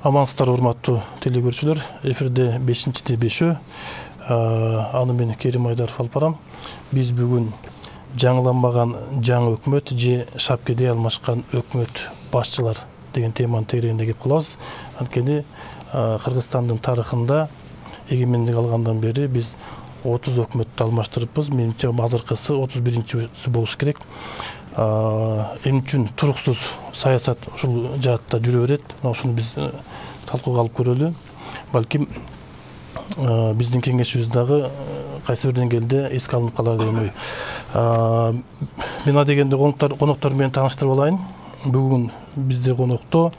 Амансыздар, урматтуу телекөрүүчүлөр. Эфирде 5-ти бешөө. Аны мен Керим Айдаров алып барам. Биз бүгүн жаңыланбаган жаңы өкмөт же шапкеде алмашкан өкмөт башчылар деген теманы тегерегинде кеп калабыз. Анткени Кыргызстандын тарыхында эгемендик алгандан бери биз 30 өкмөттү алмаштырыппыз. Менимче азыркысы 31-си болуш керек. Эмне үчүн туруксуз саясат ушул жаатта жүрө берет? Ошону биз талкууга алып көрөлү. Балким биздин кеңешибиз дагы кайсы бир деңгээлде эске алынып калар деген ой. Мен адегенде коноктор менен тааныштырып алайын. Бүгүн бизде конокто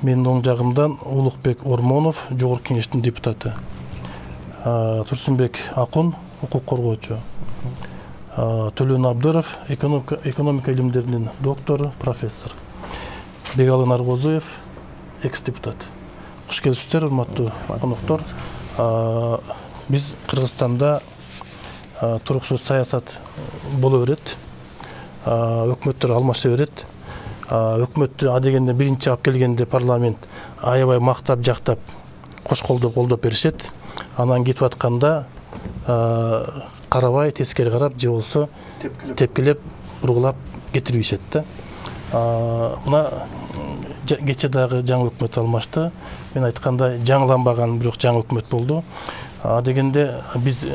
менин оң жагымдан Улукбек Ормонов, Жогорку Кеңештин депутаты. Турсунбек Акун, укук коргоочу. Төлөн Абдыров, экономика илимдеринин доктору, профессор. Бегалы Наргозуев, экс-депутат. Куш келипсиздер, урматтуу коноктор. Биз Кыргызстанда туруксуз саясат боло берет. Өкмөттөр алмаша берет. Өкмөттү адегенде биринчи алып келгенде парламент аябай мактап, жактап, кош колдоп беришет. Анан кетип атканда карабай, тескери карап, же болсо тепкилеп, бургулап кетирбейшет да. Мына кече дагы жаңы өкмөт алмашты. Мен айткандай жаңыланбаган бирок жаңы өкмөт болду. Дегенде биз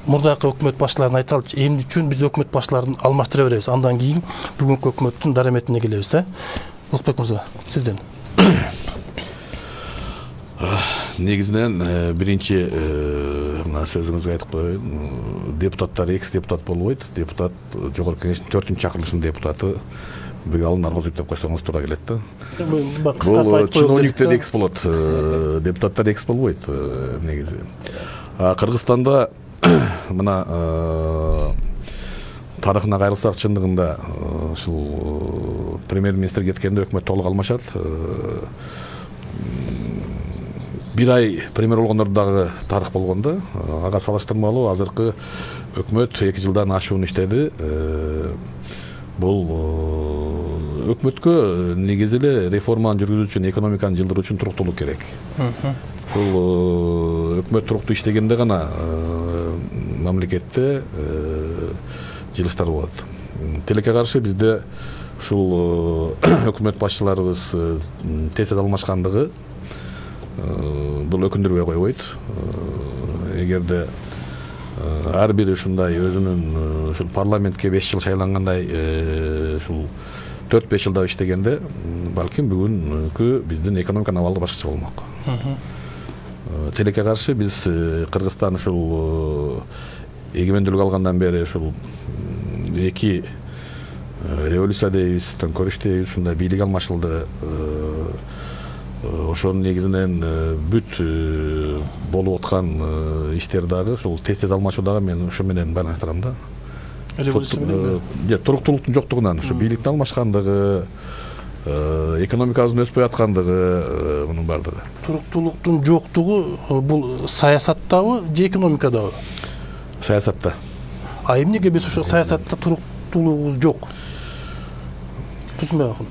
мурдакы өкмөт башчыларын айталычы, эмне үчүн биз өкмөт башчыларын алмаштыра беребиз? Андан кийин бүгүнкү өкмөттүн дараметине келебиз. Улукбек мырза, сизден. Негизинен биринчи мына сөзүңүзгө айтып коеюн. Депутаттар экс-депутат болбойт. Депутат Жогорку Кеңештин 4-чакырылышынын депутаты Бегалы Наргозуев деп койсоңуз туура келет да. Бул чиновниктер экс болот, депутаттар экс болбойт негизи. Кыргызстанда мына тарыхына кайрылсак, чындыгында ушул премьер-министр кеткенде өкмөт толук алмашат. Бир ай премьер болгондор дагы тарых болгондо, ага салыштырмалуу азыркы өкмөт 2 жылдан ашуун иштеди. Бул өкмөткө негизи эле реформаны жүргүзүү үчүн, экономиканы жылдыруу үчүн туруктуулук керек. Ушул өкмөт туруктуу иштегенде гана мамлекетте жылыштар болот. Тилекке каршы бизде ушул өкмөт башчыларыбыз тез алмашкандыгы бул өкүндүрбөй койбойт. Эгерде ар бири ушундай өзүнүн ушул парламентке 5 жыл шайлангандай ушул 4-5 жылда иштегенде, балким бүгүнкү биздин экономиканын абалы башкача болмок. Тилекке каршы биз Кыргызстан ушул эгемендүүлүк алгандан бери ушул 2 революция дейбиз, төңкөрүш дейбиз, ушундай бийлик алмашылды. Ошонун негизинен бүт болуп аткан иштер дагы ушул тез алмашуу дагы мен ушу менен байланыштырам да. Революция менен туруктуулуктун жоктугунан, ушу бийликтин алмашкандыгы, экономикабыздын өспөй аткандыгы, мунун бардыгы. Туруктуулуктун жоктугу бул саясаттабы же экономикадабы? Саясатта. Эмнеге биз ушу саясатта туруктуулугубуз жок? Турсунбек Акун.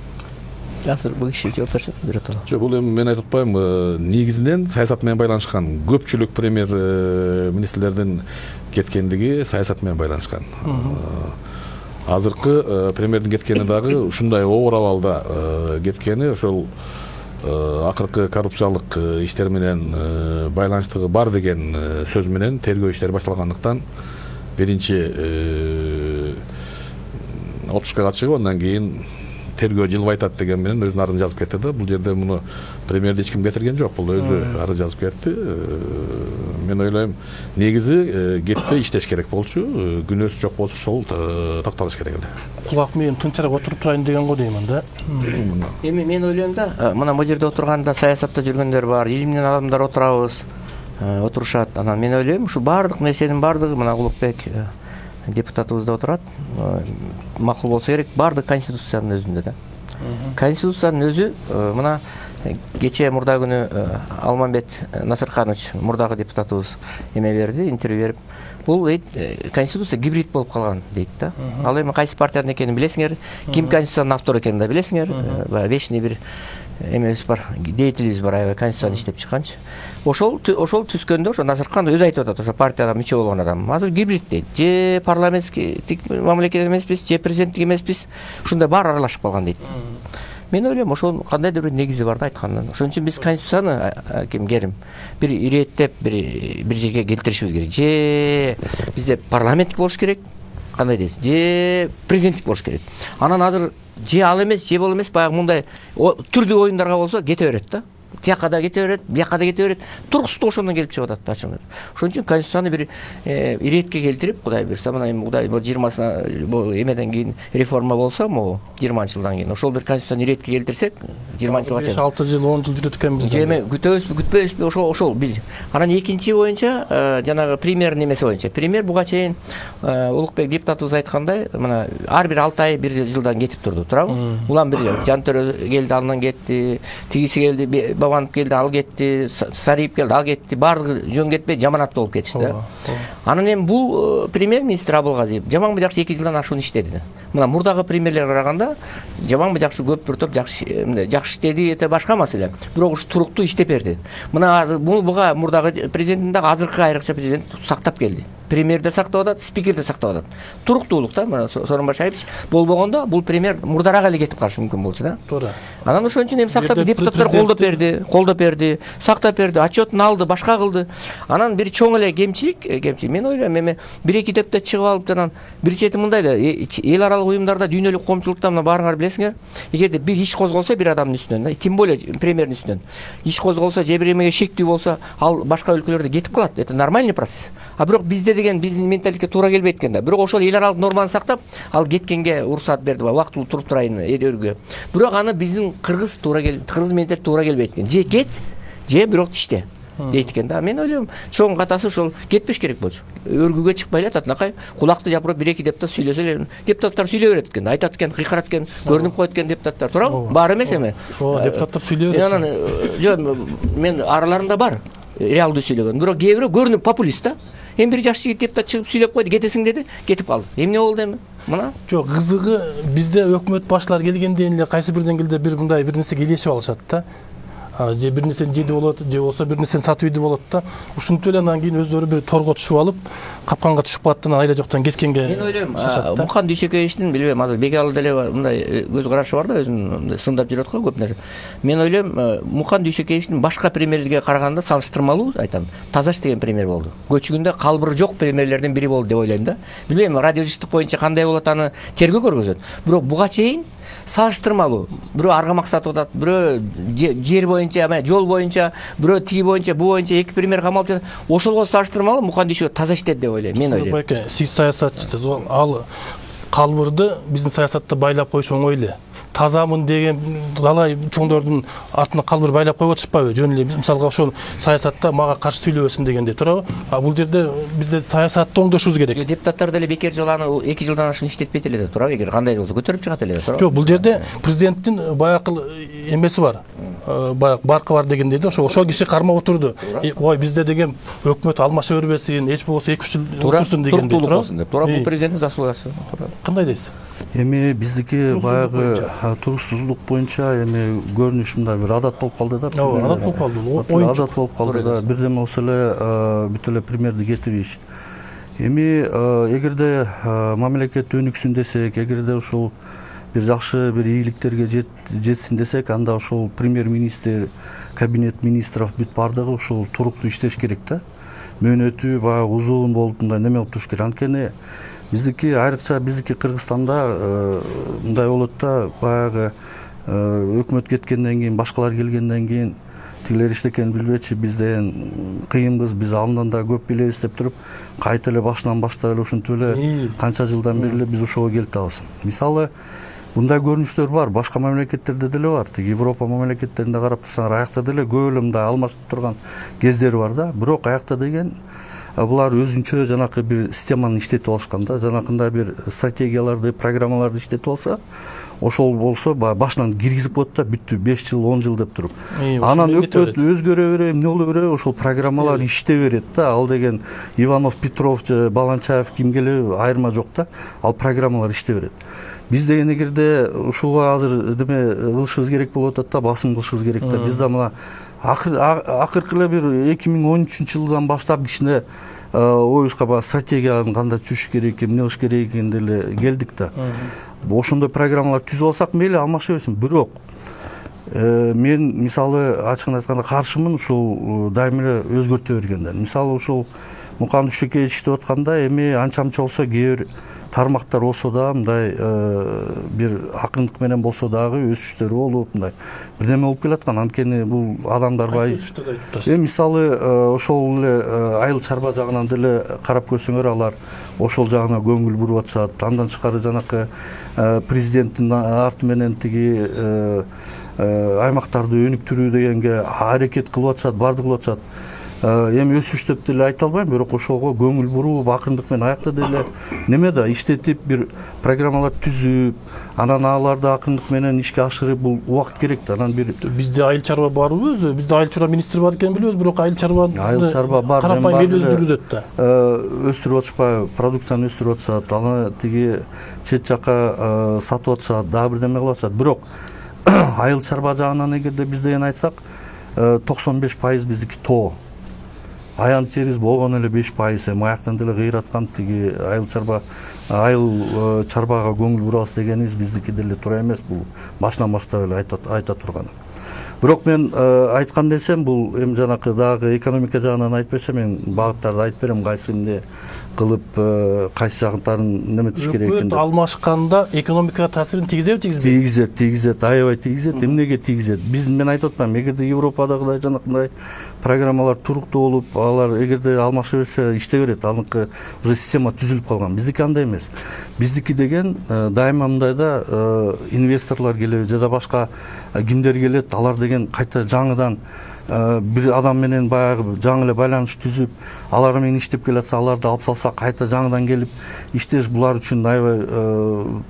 Азыр бул киши жооп берсе, биротоло. Жок, бул эми мен айтып атпайм, негизинен саясат менен байланышкан. Көпчүлүк премьер-министрлердин кеткендиги саясат менен байланышкан. Азыркы премьердин кеткени дагы ушундай оор абалда кеткени ошол акыркы коррупциялык иштер менен байланыштыгы бар деген сөз менен тергөө иштери башталгандыктан биринчи отпускка чыгып, андан кийин тергөө жылып айтат деген менен өзүнүн арын жазып кетти да. Бул жерде муну премьерди эч ким кетирген жок, бул өзү ары жазып кетти. Мен ойлойм, негизи кетпей иштеш керек болчу, күнөөсү жок болсо ошол токтолуш керек эле. Кулак менен тынчыраак отуруп турайын деген го деймин да. Эми мен ойлойм да, мына бул жерде отурганда саясатта жүргөндөр бар, илимден адамдар отурабыз, отурушат. Анан мен ойлойм, ушу баардык нерсенин баардыгы мына Улукбек депутатыбызда отурат. Макул болсо керек, баардык конституциянын өзүндө да. Конституциянын өзү мына кече мурда күнү Алмамбет Насырканович, мурдагы депутатыбыз, эме берди, интервью берип, бул конституция гибрид болуп калган дейт да. Ал эми кайсы партиянын экенин билесиңер, ким конституциянын автору экенин да билесиңер, вечный бир эмебиз бар, деятелибиз бар, аябай конституцияны иштеп чыкканчы. Ошол түзгөндө ошо Назаркан өзү айтып атат, ошо партияга мүчө болгон адам. Азыр гибрид дейт. Же парламенттик мамлекет эмеспиз, же президенттик эмеспиз. Ушундай баары аралашып калган дейт. Мен ойлойм, ошол кандайдыр бир негизи бар да айткандан. Ошон үчүн биз конституцияны керим бир иреттеп, бир жерге келтиришибиз керек. Же бизде парламенттик болуш керек, кандай дейсиз, же президенттик болуш керек. Анан азыр же ал эмес, же бул эмес, баягы мындай түрдүү оюндарга болсо кете берет да. Тияка да кете берет, бияка да кете берет. Тургусуздук ошондон келип чыгып атат да ачыгында. Ошон үчүн конституцияны бир иретке келтирип, Кудай буйрса, мына эми Кудай бул 20 бул эмеден кийин реформа болсо, могу 20-жылдан кийин ошол бир конституцияны иретке келтирсек, 20-жылга чейин 5-6 жыл, 10 жыл жүрөт экенбиз. Же эми күтпөйбүзбү, ошол бил. Анан экинчи боюнча, жанагы премьер немеси боюнча. Премьер буга чейин Улукбек депутатыбыз айткандай, мына ар бир 6 ай, 1 жылдан кетип турду, туурабы? Улам бир Жантөрө келди, андан кетти, тигиси келди, Бабанов келди, ал кетти, Сариев келди, ал кетти, баардыгы жөн кетпей жаманат болуп кетишти да. Анан эми бул премьер-министр Абылгазиев жаманбы жакшы 2 жылдан ашуун иштеди. Мына мурдагы премьерлерге караганда жаманбы жакшы көп бир топ жакшы иштеди, эте башка маселе. Бирок ушу туруктуу иштеп берди. Мына буга мурдагы президенттин дагы азыркы айрыкча президент сактап келди. Премьер да сактап атат, спикер да сактап атат. Туруктуулук да, мына Сооронбай Шайыпович болбогондо бул премьер мурдарак эле кетип калышы мүмкүн болчу да. Туура. Анан ошон үчүн эми сактап депутаттар колдоп берди, сактап берди, отчетун алды, башка кылды. Анан бир чоң эле кемчилик, мен ойлойм, эми 1-2 депутат чыгып алып, анан бир чети мындай да, эл аралык уюмдарда, дүйнөлүк коомчулукта мына баарыңар билесиңер, эгерде бир иш козголсо бир адамдын үстүнөн да, тем более премьердин үстүнөн иш козголсо, же бир эмеге шектүү болсо, ал башка өлкөлөрдө кетип калат. Это нормальный процесс. А бирок бизде деген биздин менталитетке туура келбейт экен да. Бирок ошол эл аралык норманы сактап, ал кеткенге уруксат берди, убактылуу туруп турайын өргө. Бирок аны биздин кыргыз менталитет туура келбейт экен. Же кет, же бирок иште дейт экен да. Мен ойлойм, чоң катасы ошол кетпеш керек болчу. Өргүгө чыкпай эле атнакай кулакты жапырып 1-2 депутат сүйлөсө эле, депутаттар сүйлөй берет экен, айтат экен, кыйкырат экен, көрүнүп койот экен депутаттар, туурабы? Бар эмес эми. Депутаттар сүйлөй берет. Анан мен араларында бар реалдуу сүйлөгөн. Бирок кээ бирөө көрүнүп популист да. Эми бир жаш жигит депутат чыгып сүйлөп койду, кетесиң деди, кетип калды. Эмне болду эми? Мына. Жок, кызыгы бизде өкмөт башчылары келгенден эле кайсы бир деңгээлде бир мындай бир нерсе келишип алышат да. Же бир нерсени жеди болот, же болсо бир нерсени сатып иди болот да. Ушинтип эле анан кийин өздөрү бир торго түшүп алып, капканга түшүп калат, анан айла жоктон кеткенге. Мен ойлойм, Мукан Дүйшөкеевичтин билбейм, азыр Бекалы деле мындай көз карашы бар да, өзүн сындап жүрөт го көп нерсе. Мен ойлойм, Мукан Дүйшөкеевичтин башка премьерлерге караганда салыштырмалуу айтам, Тазаш деген премьер болду. Көчүгүндө калбыры жок премьерлердин бири болду деп ойлойм да. Билбейм, радиожиштик боюнча кандай болот, аны тергөө көргөзөт. Бирок буга чейин салыштырмалуу. Бирөө аргамак сатып атат, бирөө жер боюнча, жол боюнча, бирөө тиги боюнча, бу боюнча 2 премьер камалып жатат. Ошолго салыштырмалуу Мукан Дүйшөкеев таза иштеди деп ойлойм, мен ойлойм. Сиз саясатчысыз, ал калбырды биздин саясатта байлап коюш оңой эле. Тазамын деген далай чоңдордун артына калбыр байлап коюп атышпайбы? Жөн эле мисалга ошол саясатта мага каршы сүйлөбөсүн дегенде, туурабы? А бул жерде бизде саясатты оңдошубуз керек. Депутаттар деле бекер жоланы 2 жылдан ашуун иштетпейт эле да, туурабы? Эгер кандай болсо көтөрүп чыгат эле да, туурабы? Жок, бул жерде президенттин баягы эмеси бар. Баягы баркы бар дегендей да, ошол киши кармап отурду. Ой, бизде деген өкмөт алмаша бербесин, эч болбосо 2-3 жыл отурсун дегендей, туурабы? Туурабы, бул президенттин заслугасы. Кандай дейсиз? Эми биздики баягы туруксуздук боюнча эми көрүнүш мындай бир адат болуп калды да. Адат болуп калды. Адат болуп калды да. Бирдеме болсо эле бүт эле премьерди кетириш. Эми эгерде мамлекет өнүксүн десек, эгерде ушул бир жакшы бир ийгиликтерге жетсин десек, анда ошол премьер-министр, кабинет министров бүт бардыгы ушул туруктуу иштеш керек да. Мөөнөтү баягы узун болуп мындай неме болуп туруш керек. Анткени биздики айрыкча биздики Кыргызстанда мындай болот да, баягы өкмөт кеткенден кийин, башкалар келгенден кийин тигилер эчтекени билбечи, бизден кыйынбыз, биз андан да көп билебиз деп туруп, кайта эле башынан баштап эле ушинтип эле канча жылдан бери эле биз ошого келип атабыз. Мисалы, мындай көрүнүштөр бар, башка мамлекеттерде деле бар. Европа мамлекеттеринде карап турсаңар, аякта деле көп эле мындай алмашып турган кездери бар да. Бирок аякта деген булар өзүнчө жанакы бир системаны иштетип алышкан да, жанакындай бир стратегияларды, программаларды иштетип алса, ошол болсо башынан киргизип коет да, бүттү 5 жыл, 10 жыл деп туруп. Анан өкмөт өзгөрө бере, эмне боло бере, ошол программалар иштей берет да. Ал деген Иванов, Петров, Баланчаев ким келе айырма жок да. Ал программалар иштей берет. Биз деген эгерде ушуга азыр деме кылышыбыз керек болуп атат да, басым кылышыбыз керек да. Биз да мына акыркы эле бир 2013 жылдан баштап кичине оюбузга баягы стратегиянын кандай түзүш керек, эмне кылыш керек экенин эле келдик да. Ошондой программалар түзүп алсак мейли, алмаша берсин. Бирок мен мисалы ачыгын айтканда каршымын ушул дайыма эле өзгөртө бергенден. Мисалы ушул Мукан Дүшөкеевич иштеп атканда эми анча-мынча болсо кээ бир тармактар болсо да, мындай бир акырындык менен болсо дагы өсүштөр болуп, мындай бирдеме болуп келаткан. Анткени бул адамдар бай мисалы ошол эле айыл чарба жагынан деле карап көрсөңөр, алар ошол жагына көңүл буруп атышат. Андан тышкары жанакы президенттин арты менен тиги аймактарды өнүктүрүү дегенге аракет кылып атышат, баардык кылып атышат. Эми өсүш деп деле айта албайм, бирок ошого көңүл буруп, акырындык менен аякта деле неме да иштетип, бир программалар түзүп, анан аларды акырындык менен ишке ашырып, бул убакыт керек да. Анан бир бизде айыл чарба барбы өзү? Бизде айыл чарба министри бар экенин билебиз, бирок айыл чарба бар, карапайым эл өздүргүзөт да. Өстүрүп атышпайбы, продукцияны өстүрүп атышат, аны тиги чет жака сатып атышат, дагы бирдеме кылып атышат. Бирок айыл чарба жагынан эгерде биз деген айтсак, 95% биздики тоо. Аян терис болгон эле 5%, маяктан деле кыйраткан тиги айыл чарбага көңүл бурабыз дегенибиз биздики деле туура эмес. Бул башынан баштап эле айта турган. Бирок мен айткан десем, бул эми жанакы дагы экономика жагынан айтып берсем, мен багыттарды айтып берем, кайсы эмне кылып, кайсы жагын неметиш керек экен. Өкмөт алмашканда экономикага таасирин тийгизеби, тийгизбейби? Тийгизет, аябай тийгизет. Эмнеге тийгизет? Мен айтып атпайм, эгерде Европадагыдай жанакындай программалар туруктуу болуп, алар эгерде алмаша берсе иштей берет. Аныкы уже система түзүлүп калган. Биздики андай эмес. Биздики деген дайыма мындай да, инвесторлор келет, жада башка кимдер келет, алар деген кайта жаңыдан бир адам менен баягы жаңы эле байланыш түзүп, алар менен иштеп келатса, аларды алып салса, кайта жаңыдан келип иштеш булар үчүн аябай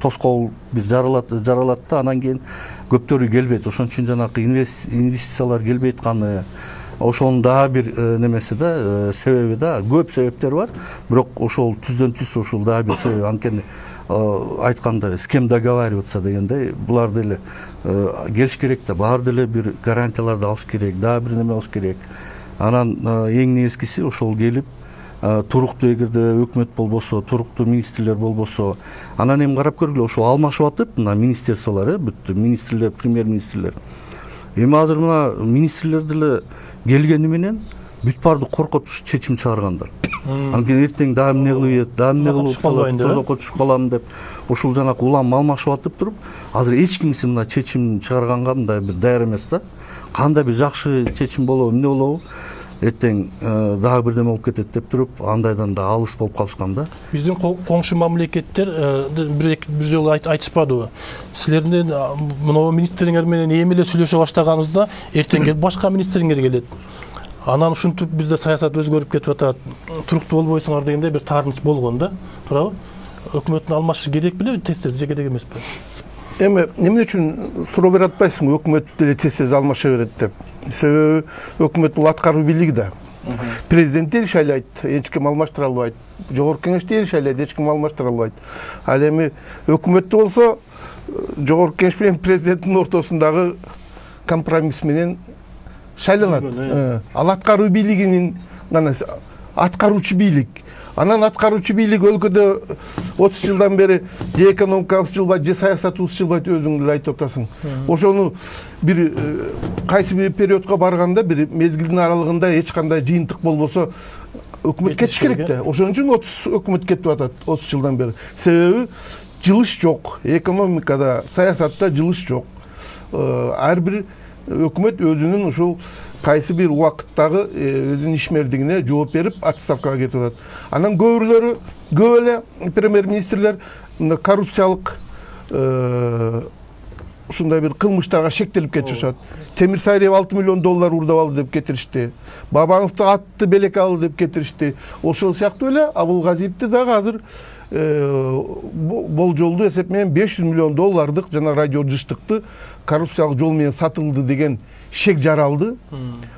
тоскоол бир жаралат да. Анан кийин көптөрү келбейт. Ошон үчүн жанакы инвестициялар келбей атканы, ошонун дагы бир немеси да, себеби да. Көп себептер бар, бирок ошол түздөн түз ошол дагы бир себеп. Анткени айтканда с кем договариваться дегендей, булар деле келиш керек да, баары деле бир гарантияларды алыш керек, дагы бир неме алыш керек. Анан эң негизгиси ошол келип туруктуу, эгерде өкмөт болбосо, туруктуу министрлер болбосо, анан эми карап көргүлө, ошо алмашып атып, мына министерстволор, бүттү министрлер, премьер-министрлер. Эми азыр мына министрлер деле келгени менен бүт баардык коркотуш чечим чыгаргандар. Анткени эртең дагы эмне кылып, дагы эмне кылып салат, тозокко түшүп калам деп, ушул жанакы улам алмашып атып туруп, азыр эч кимиси мына чечим чыгарганга мындай бир даяр эмес да. Кандай бир жакшы чечим болобу, эмне болобу, эртең дагы бирдеме болуп кетет деп туруп, андайдан да алыс болуп калышкан да. Биздин коңшу мамлекеттер бир жолу айтышпадыбы? Силердин мына министриңер менен эми эле сүйлөшө баштаганыңызда, эртең башка министриңер келет. Анан ушинтип бизде саясат өзгөрүп кетип атат. Туруктуу болбойсуңар дегенде бир таарынч болгон да. Туурабы? Өкмөттүн алмашы керек беле, тез-тез же керек эмеспи? Эми эмне үчүн суроо бере атпайсың, өкмөт деле тез-тез алмаша берет деп. Себеби өкмөт бул аткаруу бийлиги да. Президент эл шайлайт, эч ким алмаштыра албайт. Жогорку кеңеште эл шайлайт, эч ким алмаштыра албайт. Ал эми өкмөттө болсо, жогорку кеңеш менен президенттин ортосундагы компромисс менен шайланат. Ал аткаруу бийлигинин гана аткаруучу бийлик. Анан аткаруучу бийлик өлкөдө 30 жылдан бери же экономикабыз жылбайт, же саясатыбыз жылбайт, өзүң эле айтып атасың. Ошону бир кайсы бир периодко барганда, бир мезгилдин аралыгында эч кандай жыйынтык болбосо, өкмөт кетиш керек да. Ошон үчүн 30 өкмөт кетип атат 30 жылдан бери. Себеби жылыш жок. Экономикада, саясатта жылыш жок. Ар бир өкмөт өзүнүн ушул кайсы бир убакыттагы өзүнүн ишмердигине жооп берип отставкага кетип атат. Анан көбүрлөрү, көп эле премьер-министрлер коррупциялык ушундай бир кылмыштарга шектелип кетишет. Темир Сайрев 6 миллион доллар урдап алды деп кетиришти. Бабановду атты белек алды деп кетиришти. Ошол сыяктуу эле Абылгазиевди дагы азыр болжолду эсеп менен 500 миллион доллардык жана радиожыштыкты коррупциялык жол менен сатылды деген шек жаралды.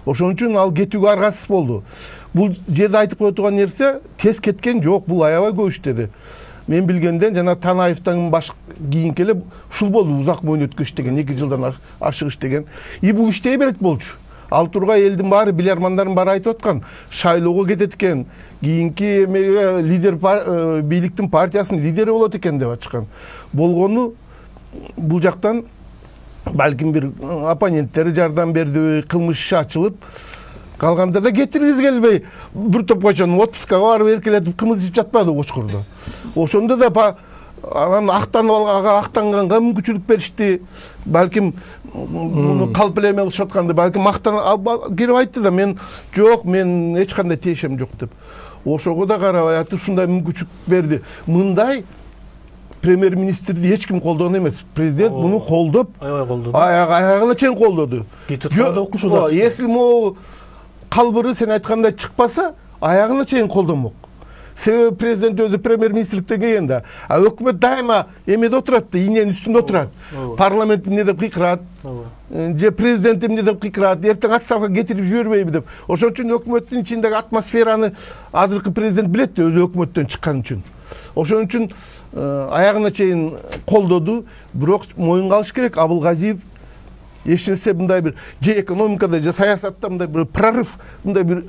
Ошон үчүн ал кетүүгө аргасыз болду. Бул жерде айтып кое турган нерсе тез кеткен жок, бул аябай көп иштеди. Мен билгенден жана Танаевден баш кийинки эле ушул болду, узак мөөнөт өткөн иштеген, 2 жылдан ашык иштеген. Бул иштей берет болчу. Ал тургай элдин баары, билармандардын баары айтып аткан, шайлоого кетет экен, кийинки лидер бийликтин партиясынын лидери болот экен деп ачкан. Болгону бул жактан балким бир оппоненттери жардам берди, кылмыш иши ачылып, калганда да кетиргиз келбей, бир топ качан отпускага барып эркелетип кымыз ичип жатпады Кочкурда. Ошондо да анан актанганга мүмкүнчүлүк беришти. Балким муну калп эле эмес атканды, балким кирип айтты да, мен жок, мен эч кандай тиешем жок деп. Ошого да карабай атып ушундай мүмкүнчүлүк берди. Мындай премьер-министрди эч ким колдогон эмес. Президент муну колдоп, аягына чейин колдоду. Если могу калбыры сен айткандай чыкпаса, аягына чейин колдомок. Себеби президент өзү премьер-министрликтен келген да. Өкмөт дайыма эмеде отурат да, иненин үстүндө отурат. Парламент эмне деп кыйкырат, же президент эмне деп кыйкырат, эртең отставкага кетирип жибербейби деп. Ошон үчүн өкмөттүн ичиндеги атмосфераны азыркы президент билет да, өзү өкмөттөн чыккан үчүн. Ошон үчүн аягына чейин колдоду, бирок моюнга алыш керек, Абылгазиев эч нерсе мындай бир же экономикада, же саясатта мындай бир прорыв, мындай бир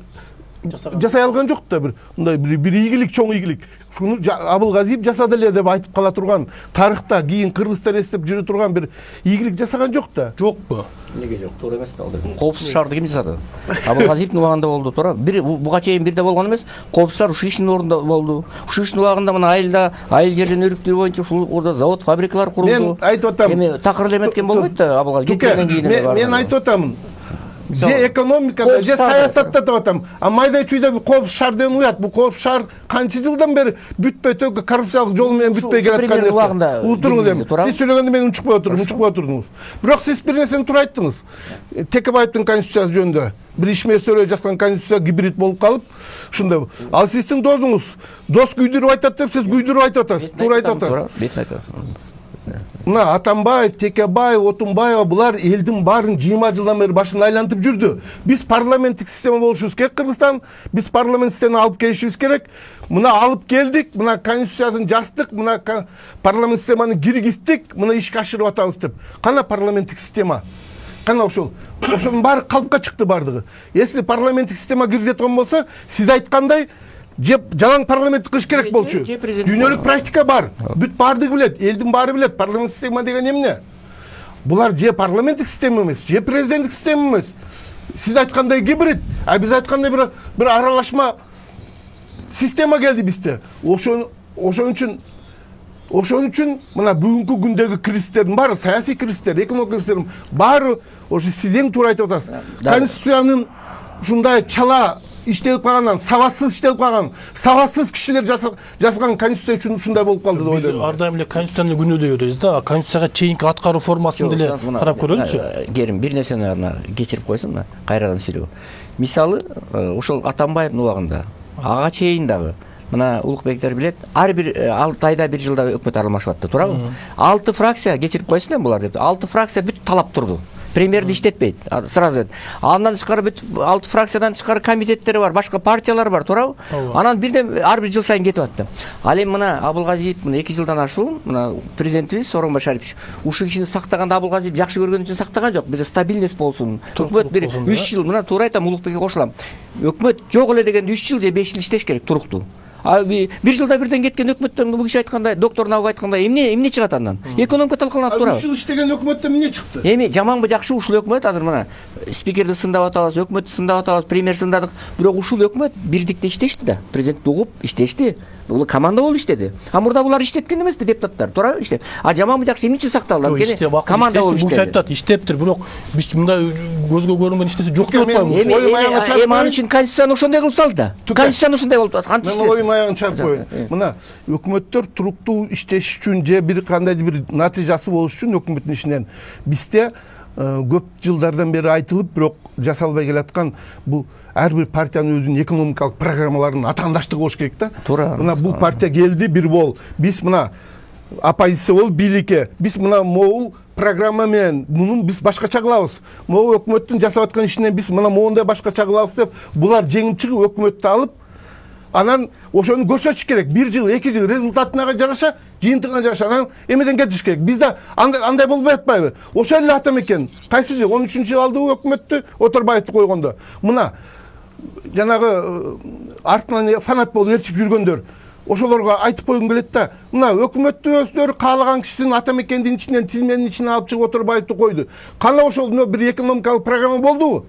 жасай алган жок да, мындай бир ийгилик, чоң ийгилик. Шуну Абылгазиев жасады эле деп айтып кала турган, тарыхта кийин Кыргызстан эстеп жүрө турган бир ийгилик жасаган жок да. Жокпу? Эмнеге жок? Туура эмес да ал. Коопсуз шаарды ким жасады? Абылгазиевдин убагында болду, туура. Буга чейин бирде болгон эмес. Коопсуздар ушу иштин ордунда болду. Ушу иштин убагында мына айыл жерден өрүктүү боюнча ушул ордо завод, фабрикалар курулду. Мен айтып атам. Эми такыр эметкен болбойт да Абылгазиев кеткенден кийин. Мен айтып атам. Же экономикада, же саясатта деп атам. А майда чүйдө бир коопсуз шаар деген уят. Бул коопсуз шаар канча жылдан бери бүтпөй төгө коррупциялык жол менен бүтпөй келаткан нерсе. Утуруңуз эми. Сиз сүйлөгөндө мен унчукпай отурдум. Бирок сиз бир нерсени туура айттыңыз. Текебаевдин конституциясы жөнүндө бир ишме сөйлөй жазган конституция гибрид болуп калып, ушундай. Ал сиздин досуңуз, дос күйдүрүп айтат деп сиз күйдүрүп айтып атасыз. Туура айтып атасыз. Мына Атамбаев, Текебаев, Отунбаева булар элдин баарын 20 жылдан бери башын айлантып жүрдү. Биз парламенттик система болушубуз керек Кыргызстан. Биз парламент системаны алып келишибиз керек. Мына алып келдик, мына конституциясын жаздык, мына парламент системаны киргиздик, мына ишке ашырып атабыз деп. Кана парламенттик система? Кана ошол? Ошонун баары калпка чыкты бардыгы. Если парламенттик система киргизеткен болсо, сиз айткандай жалаң парламент кылыш керек болчу. Дүйнөлүк практика бар. Бүт баардыгы билет, элдин баары билет. Парламент система деген эмне? Булар же парламенттик система эмес, же президенттик система эмес. Сиз айткандай гибрид, а биз айткандай бир аралашма система келди бизде. Ошон үчүн мына бүгүнкү күндөгү кризистердин баары, саясий кризистер, экономик кризистердин баары ошо сиз эң туура айтып атасыз. Конституциянын ушундай чала иштелип калгандан, сабатсыз иштелип калган, сабатсыз кишилер жазган конституция үчүн ушундай болуп калды деп ойлойм. Ар дайым эле конституцияны күнөөдөй беребиз да. Конституцияга чейинки аткаруу формасын деле карап көрөлүчү. Керим, бир нерсени кечирип койсун, кайрадан сүйлөгө. Мисалы, ошол Атамбаевдин убагында, ага чейин дагы мына Улукбектер билет, ар бир 6 айда 1 жылда өкмөт аралашып атты, туурабы? 6 фракция кечирип койсун булар деп. 6 фракция бүт талап турду. Премьерди иштетпейт, сразу. Андан тышкары бүт 6 фракциядан тышкары комитеттери бар, башка партиялар бар, туурабы? Анан бирден ар бир жыл сайын кетип атты. Ал эми мына Абылгазиев мына 2 жылдан ашуун, мына президентибиз Сооронбай Шарипович ушул кишини сактаганда Абылгазиев жакшы көргөн үчүн сактаган жок. Бир стабильность болсун. Өкмөт бир 3 жыл, мына туура айтам, Улукбекке кошулам. Өкмөт жок эле дегенде 3 жыл же 5 жыл иштеш керек, туруктуу. Bir жылда birden кеткен өкмөттөн бул киши айткандай, доктор Наук айткандай, эмне чыгат андан? Экономика талкаланат туурабы. 3 жыл иштеген өкмөттөн эмне чыкты? Эми жаманбы жакшы ушул өкмөт азыр мына спикерди сындап атабыз, өкмөттү сындап атабыз, премьер сындадык. Бирок ушул өкмөт бирдикте иштешти да. Президент угуп иштешти. Бул команда болуп иштеди. А мурда булар иштеткен эмеспи депутаттар, туурабы иштеп. А жаманбы жакшы эмне үчүн сакталды? Команда болуп иштеди. Айтат, иштептир, бирок биз мындай көзгө көрүнгөн иштесе жок деп атпаймынбы? Эми анын үчүн конституцияны ошондой кылып салды да. Конституцияны ошондой болуп атат. сөзүмдүн аягын чыгарып коеюн. Мына өкмөттөр туруктуу иштеш үчүн же бир кандайдыр бир натыйжасы болуш үчүн өкмөттүн ишинен бизде көп жылдардан бери айтылып, бирок жасалбай келаткан бул ар бир партиянын өзүнүн экономикалык программаларынын атаандаштыгы болуш керек да. Туура. Мына бул партия келди, бир бол. Биз мына оппозиция болуп бийликке. Биз мына могул программа менен муну биз башкача кылабыз. Могул өкмөттүн жасап аткан ишинен биз мына моундай башкача кылабыз деп, булар жеңип чыгып өкмөттү алып, анан ошону көрсөтүш керек. 1 жыл, 2 жыл результатына жараша, жыйынтыгына жараша анан эмеден кетиш керек. Бизде андай болбой атпайбы? Ошо эле Атамекен кайсы жыл 13-жыл алдыбы өкмөттү Оторбаевди койгондо. Мына жанагы артынан фанат болуп ээрчип жүргөндөр ошолорго айтып койгум келет да. Мына өкмөттү өздөрү каалаган кишисин Атамекендин ичинен, тизменин ичине алып чыгып Оторбаевди койду. Кандай ошол бир экономикалык программа болдубу?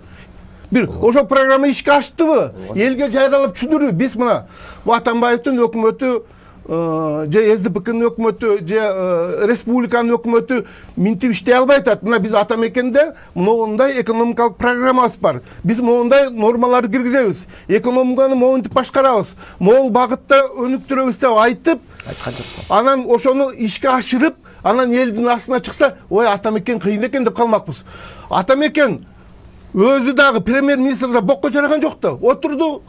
Бир ошол программа ишке аштыбы? Элге жайралып түшүндүрүү. Биз мына Атамбаевдин өкмөтү же СДПКнын өкмөтү же республиканын өкмөтү минтип иштей албай атат. Мына биз Атамекенде моундай экономикалык программабыз бар. Биз моундай нормаларды киргизебиз. Экономиканы моунтип башкарабыз. Могул багытта өнүктүрөбүз деп айтып, анан ошону ишке ашырып, анан элдин астына чыкса, ой Атамекен кыйын экен деп калмакпыз. Атамекен өзү дагы премьер-министр да бокко жараган жок да. Отурду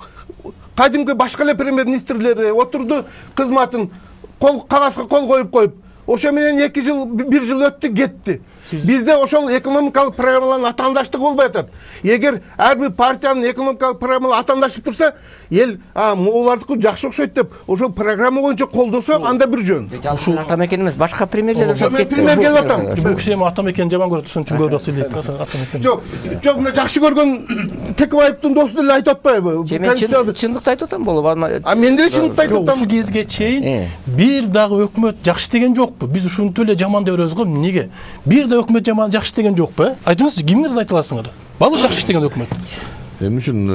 кадимки башка эле премьер-министрлер отурду, кызматын кагазга кол коюп, ошо менен 2 жыл, 1 жыл өттү, кетти. Бизде ошол экономикалык программалардын атаандаштыгы болбой атат. Эгер ар бир партиянын экономикалык программалары атаандашып турса, эл могулардыкы жакшы окшойт деп ошол программа боюнча колдосо, анда бир жөн. Ушул Атамекен эмес, башка премьерлер ошол кетти. Премьер келип атам. Бул киши эми Атамекен жаман көрөт, ошон үчүн көбүрөөк сүйлөйт Атамекен. Жок, мына жакшы көргөн Текебаевдин досу деле айтып атпайбы? Чындыкты айтып атам болуп. Мен деле чындыкты айтып атам. Ушул кезге чейин бир дагы өкмөт жакшы деген жокпу. Биз ушунтип эле жаман деп беребиз го. Эмнеге? Бир да өкмөт жаман жакшы деген жокпу? Айтыңызчы, кимдерди айта аласыңар? Баары жакшы иштеген өкмөт. Эмне үчүн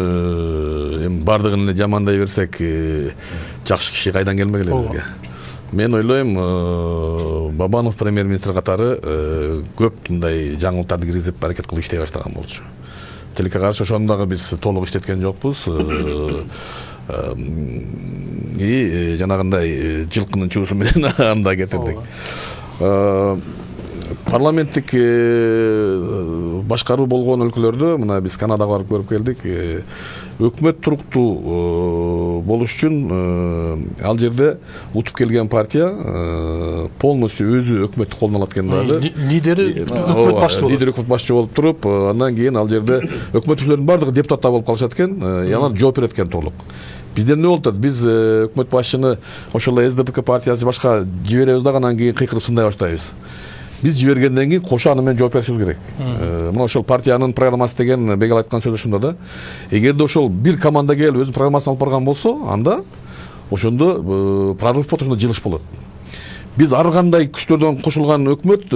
эми бардыгын эле жамандай берсек, жакшы киши кайдан келмек эле бизге? Мен ойлойм, Бабанов премьер-министр катары көп мындай жаңылыктарды киргизип аракет кылып иштей баштаган болчу. Тилекке каршы ошону дагы биз толук иштеткен жокпуз. Жанагындай жылкынын чуусу менен анда кетирдик. Парламенттик башкаруу болгон өлкөлөрдө, мына биз Канадага барып көрүп келдик, өкмөт туруктуу болуш үчүн ал жерде утуп келген партия полностью өзү өкмөттү колдоно алат экен дагы. Лидери өкмөт башчы болот. Лидер өкмөт башчы болуп туруп, андан кийин ал жерде өкмөт мүчөлөрүнүн бардыгы депутаттар болуп калышат экен, алар жооп берет экен толук. Bizde ne oldu? Biz hükümet başını oşalla SDP partiyası başka jiberiyoruz da andan keyin kıykırıp sınday başlayız. Biz жибергенден кийин кошо аны менен жооп беришибиз керек. Мына ошол партиянын программасы деген Бегал айткан сөзү ушунда да. Эгерде ошол бир команда келип өзүнүн программасын алып барган болсо, анда ошондо прорыв болот, ошондо жылыш болот. Биз ар кандай күчтөрдөн кошулган өкмөт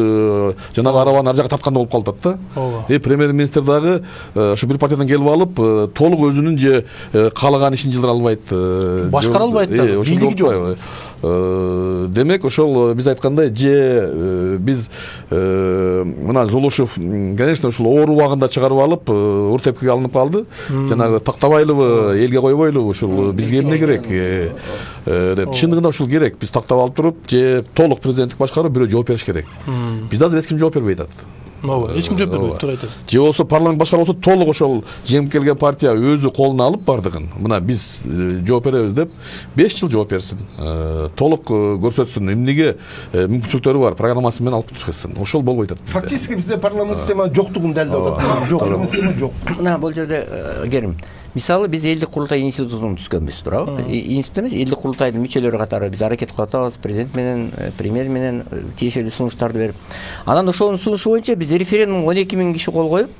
жанагы арабаны ар жака тарткандай болуп калат да. Премьер-министр дагы ошо бир партиядан келип алып, толук өзүнүн же каалаган ишин жылдыра албайт. Башкара албайт да. Бийлиги жок. Демек ошол биз айткандай же биз мына Золушев, конечно, ушул оор убагында чыгарып алып, уртепкеге алынып калды. Жанагы тактабайлыбы, элге койбойлубу, ушул бизге эмне керек деп. Чындыгында ушул керек. Биз тактап алып туруп, же толук президенттик башкаруу бирөө жооп бериш керек. Биз азыр эч ким жооп бербей атат. Ооба, эч ким жооп бербейт, туура айтасыз. Же болсо парламент башкаруу болсо толук ошол жеңип келген партия өзү колуна алып бардыгын. Мына биз жооп беребиз деп 5 жыл жооп берсин. Толук көрсөтсүн, эмнеге мүмкүнчүлүктөрү бар, программасы менен алып чыксын. Ошол болбойт атат. Фактически бизде парламент система жоктугун далилдеп атат. Жок, система жок. Мына бул жерде Керим, мисалы биз элдик курултай институтун түзгөнбүз, туурабы? Институт эмес, элдик курултайдын мүчөлөрү катары биз аракет кылып атабыз, президент менен, премьер менен тиешелүү сунуштарды берип. Анан ошонун сунушу боюнча биз референдум 12 000 киши кол коюп,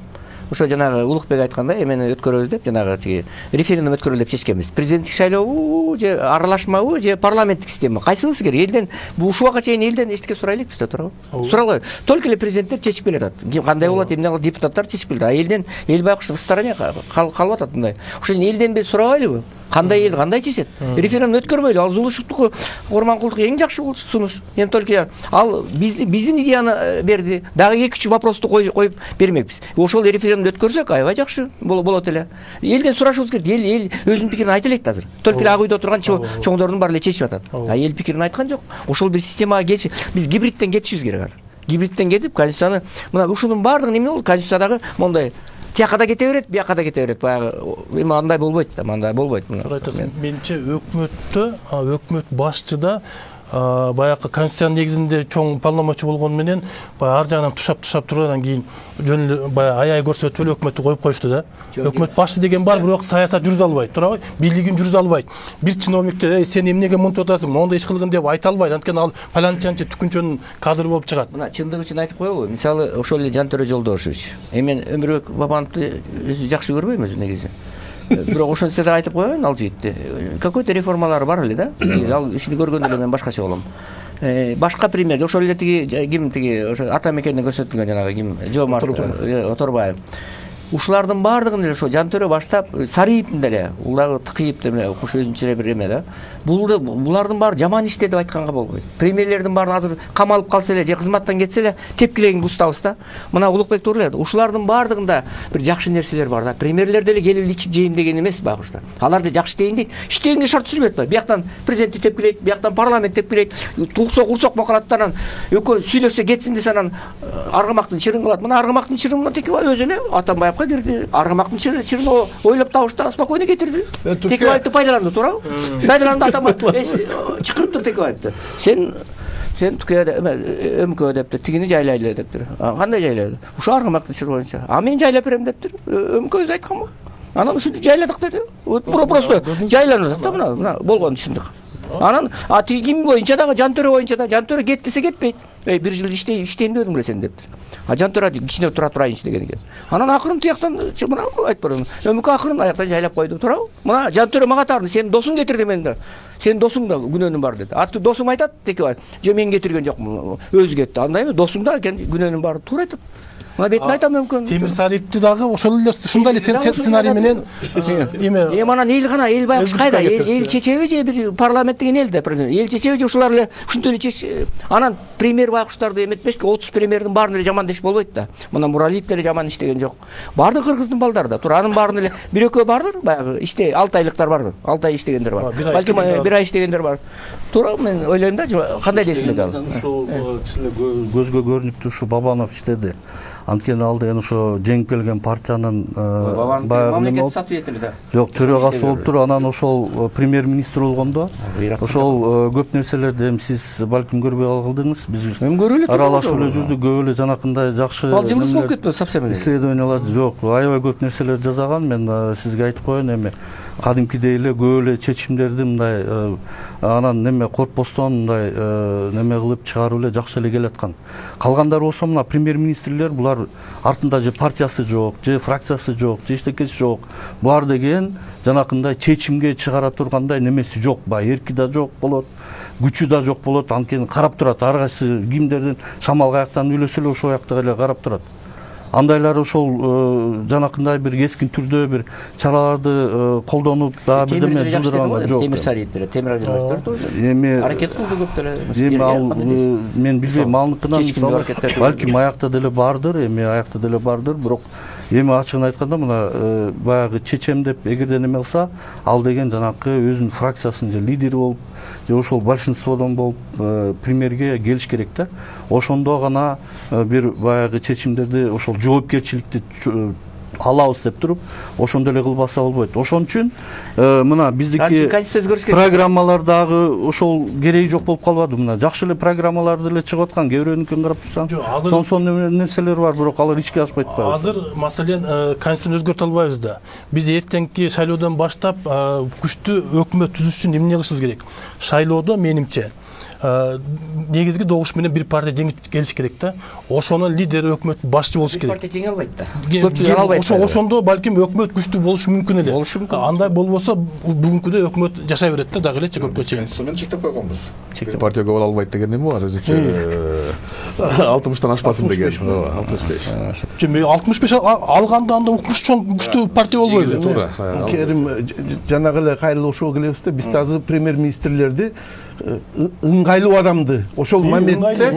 ошо жанагы Улукбек айткандай, эмени өткөрөбүз деп, жанагы тиги референдум өткөрөлү деп чечкенбиз. Президенттик шайлообу же аралашмабы же парламенттик система? Кайсыбыз керек? Элден ушул убакка чейин элден эчтеке сурай элекпиз да, туурабы? Суралбайбы. Только эле президенттер чечип келатат. Кандай болот, эмне депутаттар чечип келет. А элден эл байкуш в стороне калып атат мындай. Ошо элден биз сурабайлыбы? Кандай эл кандай чечет? Референдум өткөрбөйлү. Ал Зулушевдуку, Курманкулдуку эң жакшы сунуш. Эми только ал биздин идеяны берди. Дагы 2-3 вопросту коюп бермекпиз. Ошол референдум өткөрсөк, аябай жакшы болот эле. Элден сурашыбыз керек. Эл өзүнүн пикирин айта элек азыр. Только ак үйдө отурган чоңдордун баары эле чечип атат. Эл пикирин айткан жок. Ошол бир системага келчи. Биз гибридтен кетишибиз керек азыр. Гибридтен кетип, конституцияны мына ушунун баардыгы неме болду? Конституциядагы мондай тияка да кете берет, бияка да кете берет. Баягы эми андай болбойт да, мындай болбойт. Менимче өкмөт башчыда баягы конституциянын негизинде чоң полномочий болгону менен баягы ар жагынан тушап тургандан кийин жөн эле баягы аяй көрсөтүп эле өкмөттү коюп коюшту да. Өкмөт башчы деген бар, бирок саясат жүргүзө албайт, туурабы? Бийлигин жүргүзө албайт. Бир чиновниктер сен эмнеге мынтип атасың, моундай иш кылгын деп айта албайт. Анткени ал паланчанчы түкүнчөнүн кадры болуп чыгат. Мына чындыгы үчүн айтып коелу. Мисалы, ошол эле Жантөре Жолдошевич. Мен Өмүрбек Бабановду жакшы көрбөйм өзү негизи. Бирок ошентсе да айтып коеюн ал жигитти. Какой-то реформалары бар эле да. Ал ишини көргөндө эле мен башкача болом. Башка пример, ошол эле тиги ошо ата мекенин көрсөтүлгөн жанагы ким Жомарт Оторбаев. Ушулардын баардыгын эле ошо Жантөре баштап Сариевдин деле, улагы Тыкыйып деле куш өзүнчө эле бир эме да. Булардын баары жаман иште деп айтканга болбойт. Премьерлердин баарын азыр камалып калса эле же кызматтан кетсе эле тепкилеген устабыз да. Мына Улукбек Турлет, ушулардын баардыгында бир жакшы нерселер бар да. Премьерлер деле келип ичип жейм деген эмес багышта. Алар да жакшы иштейин дейт. Иштегенге шарт түзүлбөйт ба? Бияктан президентти тепкилейт, бияктан парламент тепкилейт. Турсок макалаттан экөө сүйлөшсө кетсин десе анан Аргамактын чырын кылат. Мына Аргамактын чырына Текебаев өзү эле Атамбаевка кирди. Аргамактын чырын ойлоп табышта спокойно кетирди. Текебаевди пайдаланды, туурабы? Пайдаланды Атамбаев. Чакырып тур Текебаевди. Сен өмкө депти, тигини жайлайлы дептир. Кандай жайлайды? Ушу Аргамактын чыры боюнча. А мен жайлап берем дептир. Өмкө өзү айтканбы? Анан ушинтип жайладык деди. Просто жайланып атат да мына болгон чындык. Анан тиги ким боюнча дагы Жантөре боюнча да Жантөре кет десе кетпейт. Бир жыл иштейм дедим эле сен дептир. А Жантөре кичине тура турайынчы деген экен. Анан акырын тияктан мына айтып барам. Өмүкө акырын аяктан жайлап койду, туурабы? Мына Жантөре мага тарды, сен досуң кетирди мени да. Сен досуң да күнөөнүм бар деди. Досум айтат, Текебаев. Же мен кетирген жокмун, өзү кетти. Андай эмес, досуң да күнөөнүм бар, туура айтат. Мына бетин айтам мүмкүн. Темир Сариевди дагы ошол эле ушундай эле сценарий менен эми анан эл гана, эл байкуш кайда? Эл чечеби же бир парламент деген элде президент. Эл чечеби же ушулар эле ушунтип эле чеч. Анан премьер байкуштарды эметпешки 30 премьердин баарын эле жаман деш болбойт да. Мына Муралиев деле жаман иштеген жок. Бардык кыргыздын балдары да. Тура анын баарын эле бир экөө бардыр, баягы иште 6 айлыктар бардыр. 6 ай иштегендер бар. Балким 1 ай иштегендер бар. Туура мен ойлойм да, кандай десин дал. Ушул көзгө көрүнүктүү ушу Бабанов иштеди. Анткени ал деген ошо жеңип келген партиянын мамлекеттик сатып да. Жок, төрагасы болуп туруп, анан ошол премьер-министр болгондо ошол көп нерселерди эми сиз балким көрбөй калдыңыз. Биз көрүп эле аралашып эле жүрдүк, көп эле жанакындай жакшы ал жымыс болуп кетти совсем эле. Исследованиялар жок, аябай көп нерселер жазаган. Мен сизге айтып коеюн, эми кадимкидей эле көп эле чечимдерди мындай анан неме корпостон мындай неме кылып чыгарып эле жакшы эле келаткан. Калгандары болсо мына премьер-министрлер булар артында же партиясы жок, же фракциясы жок, же эчтекеси жок. Булар деген жанакындай чечимге чыгара тургандай немеси жок, эрки да жок болот, күчү да жок болот. Анткени карап турат, ар кайсы кимдердин шамал каяктан үйлөсө эле ошол жакта эле карап турат. Андайлар ошол жанакындай бир кескин түрдө бир чараларды колдонуп дагы бирдеме жылдырганга жок. Темир Сариев деле, Темир Абдуллаевдер эми аракет кылды көп деле. Эми ал мен билбейм, алыныкынан мисалы балким аякта деле бардыр, бирок эми ачыгын айтканда мына баягы чечем деп эгерде неме кылса, ал деген жанакы өзүнүн фракциясынын же лидери болуп, же ошол большинстводон болуп премьерге келиш керек да. Ошондо гана бир баягы чечимдерди ошол жоопкерчиликти алабыз деп туруп, ошондой эле кылбаса болбойт. Ошон үчүн мына биздики программалардагы ошол кереги жок болуп калбады. Мына жакшы эле программаларды эле чыгып аткан, кээ бирөөнүкүн карап турсаң, сон нерселер бар, бирок алар ичке ашпайт атпайбы? Азыр маселен конституцияны өзгөртө албайбыз да. Биз эртеңки шайлоодон баштап күчтүү өкмөт түзүш үчүн эмне кылышыбыз керек? Шайлоодо менимче негизги добуш менен бир партия жеңип келиш керек да. Ошонун лидери өкмөт башчы болуш керек. Партия жеңе албайт да. Көпчүлүк албайт. Ошондо балким өкмөт күчтүү болушу мүмкүн эле. Андай болбосо бүгүнкүдөй өкмөт жашай берет да, дагы эле көпкө чейин. Инструмент чектеп койгонбуз. Партия көп албайт деген эме бар өзүчө. 60-тан ашпасын деген. 65. Çünkü 65 alganda anda укмуш чоң күчтүү партия болбойбу. Туура. Керим жанагы эле кайрылуу ошого келебиз да, биз азыр премьер-министрлерди ыңгайлуу адамды, ошол моментте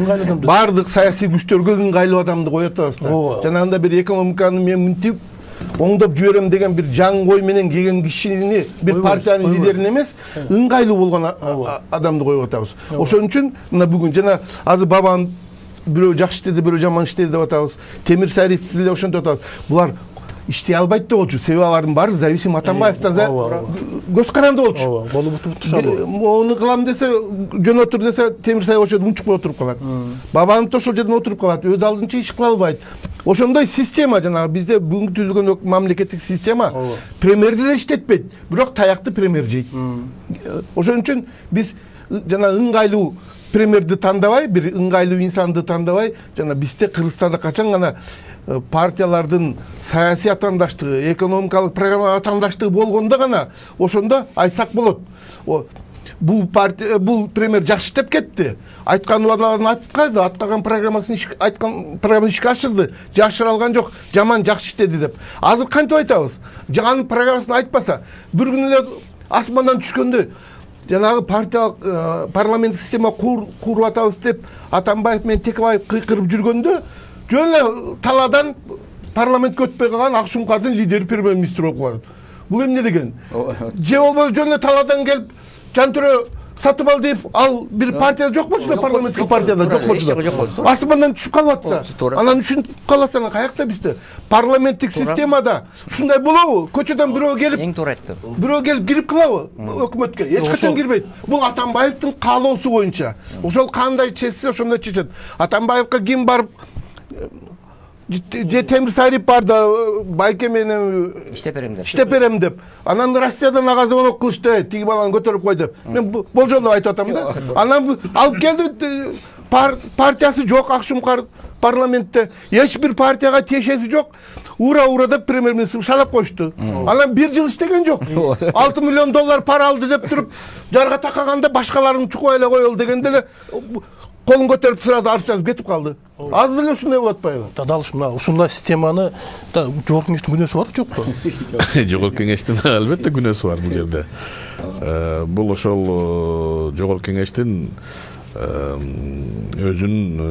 бардык саясий күчтөргө ыңгайлуу адамды коюп атабыз да. Жанагында бир экономиканы мен мынтип оңдоп жиберем деген бир жаңы ой менен келген кишини, бир партиянын лидерин эмес, ыңгайлуу болгон адамды коюп атабыз. Ошон үчүн мына бүгүн жана азыр бабам бирөө жакшы иштеди, бирөө жаман иштеди деп атабыз. Темир Сариповди деле ошентип атабыз. Булар иштей албайт деп болчу. Себеби алардын баары зависим Атамбаевден көз каранды болчу. Болуп турушат. Мону кылам десе, жөн отур десе, Темир Сарип ошол унчукпай отуруп калат. Бабам да ошол жерден отуруп калат. Өз алдынча иш кыла албайт. Ошондой система жанагы бизде бүгүнкү түзүлгөн мамлекеттик система премьерди деле иштетпейт, бирок таякты премьер жейт. Ошон үчүн биз жана ыңгайлуу премьерди тандабай, бир ыңгайлуу инсанды тандабай, жана бизде Кыргызстанда качан гана партиялардын саясий атаандаштыгы, экономикалык программа атаандаштыгы болгондо гана ошондо айтсак болот. Бул партия, бул премьер жакшы иштеп кетти. Айткан убадаларын аткарды, аткарган программасын айткан программаны ишке ашырды. Жашыра алган жок, жаман жакшы иштеди деп. Азыр кантип айтабыз? Жаңанын программасын айтпаса, бир күнү эле асмандан түшкөндө жанагы партиялык парламенттик система куруп атабыз деп Атамбаев менен Текебаев кыйкырып жүргөндө жөн эле талаадан парламентке өтпөй калган Акшумкардын лидери премьер-министр болуп калат. Бул эмне деген? Же болбосо жөн эле талаадан келип Жантөрө сатып ал деп ал бир партияда жок болчу да, парламенттик партияда жок болчу да. Асмандан түшүп калып атса, анан түшүнүп каласың каякта бизде? Парламенттик системада ушундай болобу? Көчөдөн бирөө келип, эң туура айттым. Бирөө келип кирип кылабы өкмөткө? Эч качан кирбейт. Бул Атамбаевдин каалоосу боюнча. Ошол кандай чечсе, ошондой чечет. Атамбаевга ким барып же Темир Сарип бар да Байке менен иштеп берем деп. Анан Россиядан ага звонок кылышты, тиги баланы көтөрүп кой деп. Мен болжолдоп айтып атам да. Анан алып келди, партиясы жок Акшумкар парламентте. Эч бир партияга тиешеси жок. Ура деп премьер-министр шалап коюшту. Анан бир жыл иштеген жок. 6 миллион доллар пара алды деп туруп, жарга такаганда башкаларын чукуп эле коелу дегенде эле колун көтөрүп сырада арыз жазып кетип калды. Азыр эле ушундай болуп атпайбы? Дадалыш мына ушундай системаны жогорку кеңештин күнөөсү бар жокпу? Жогорку кеңештин албетте күнөөсү бар бул жерде. Бул ошол жогорку кеңештин өзүнүн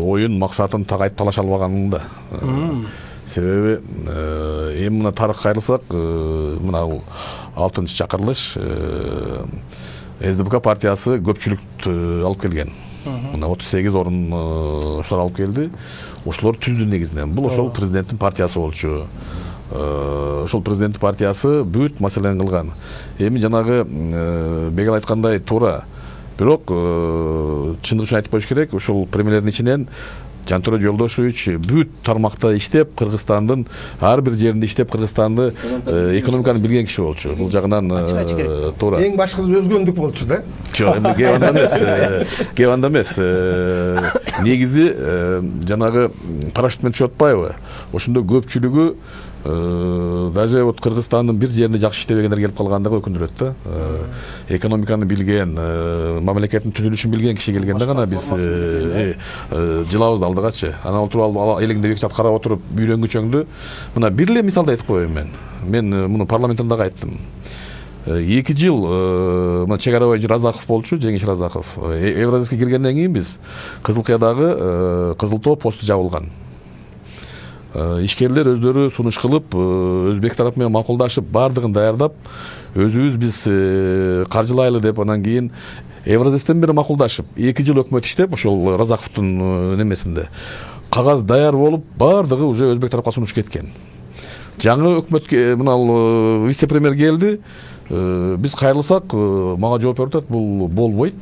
оюн, максатын так айтып талаша албаганында. Себеби эми мына тарых кайрылсак, мына 6-чакырылыш СДПК партиясы көпчүлүктү алып келген. Мына 38 орун ошолор алып келди. Ошолор түздү негизинен. Бул ошол президенттин партиясы болчу. Ошол президенттин партиясы бүт маселени кылган. Эми жанагы Бегел айткандай туура. Бирок чындыгын айтып коюш керек, ошол премьерлердин ичинен Жантөрө Жолдошевич бүт тармакта иштеп, Кыргызстандын ар бир жеринде иштеп, Кыргызстанды экономиканы билген киши болчу. Бул жагынан туура. Эң башкысы өзгөндүк болчу да. Жок, эми кеп анда эмес. Негизи жанагы парашют менен түшүп атпайбы? Ошондо көпчүлүгү даже вот Кыргызстандын бир жеринде жакшы иштебегендер келип калгандыгы өкүндүрөт да. Экономиканы билген, мамлекеттин түзүлүшүн билген киши келгенде гана биз жылабызды алдыгачы. Анан отуруп элеңдеп эки саат карап отуруп үйрөнгүчөңдү. Мына бир эле мисалды айтып коеюн мен. Мен муну парламенттен дагы айттым. 2 жыл мына чек ара боюнча Разаков болчу, Жеңиш Разаков. Евразийske киргенден кийин биз Кызылкыядагы Кызыл Тоо посту жабылган. Ишкерлер өздөрү сунуш кылып, өзбек тарапы менен макулдашып, бардыгын даярдап, өзүбүз биз каржылайлы деп, анан кийин Евразистен бери макулдашып, 2 жыл өкмөт иштеп, ошол Разаковдун немесинде кагаз даяр болуп, бардыгы уже өзбек тарапка сунуш кеткен. Жаңы өкмөткө мына вице-премьер келди, биз кайрылсак, мага жооп берип атат, бул болбойт.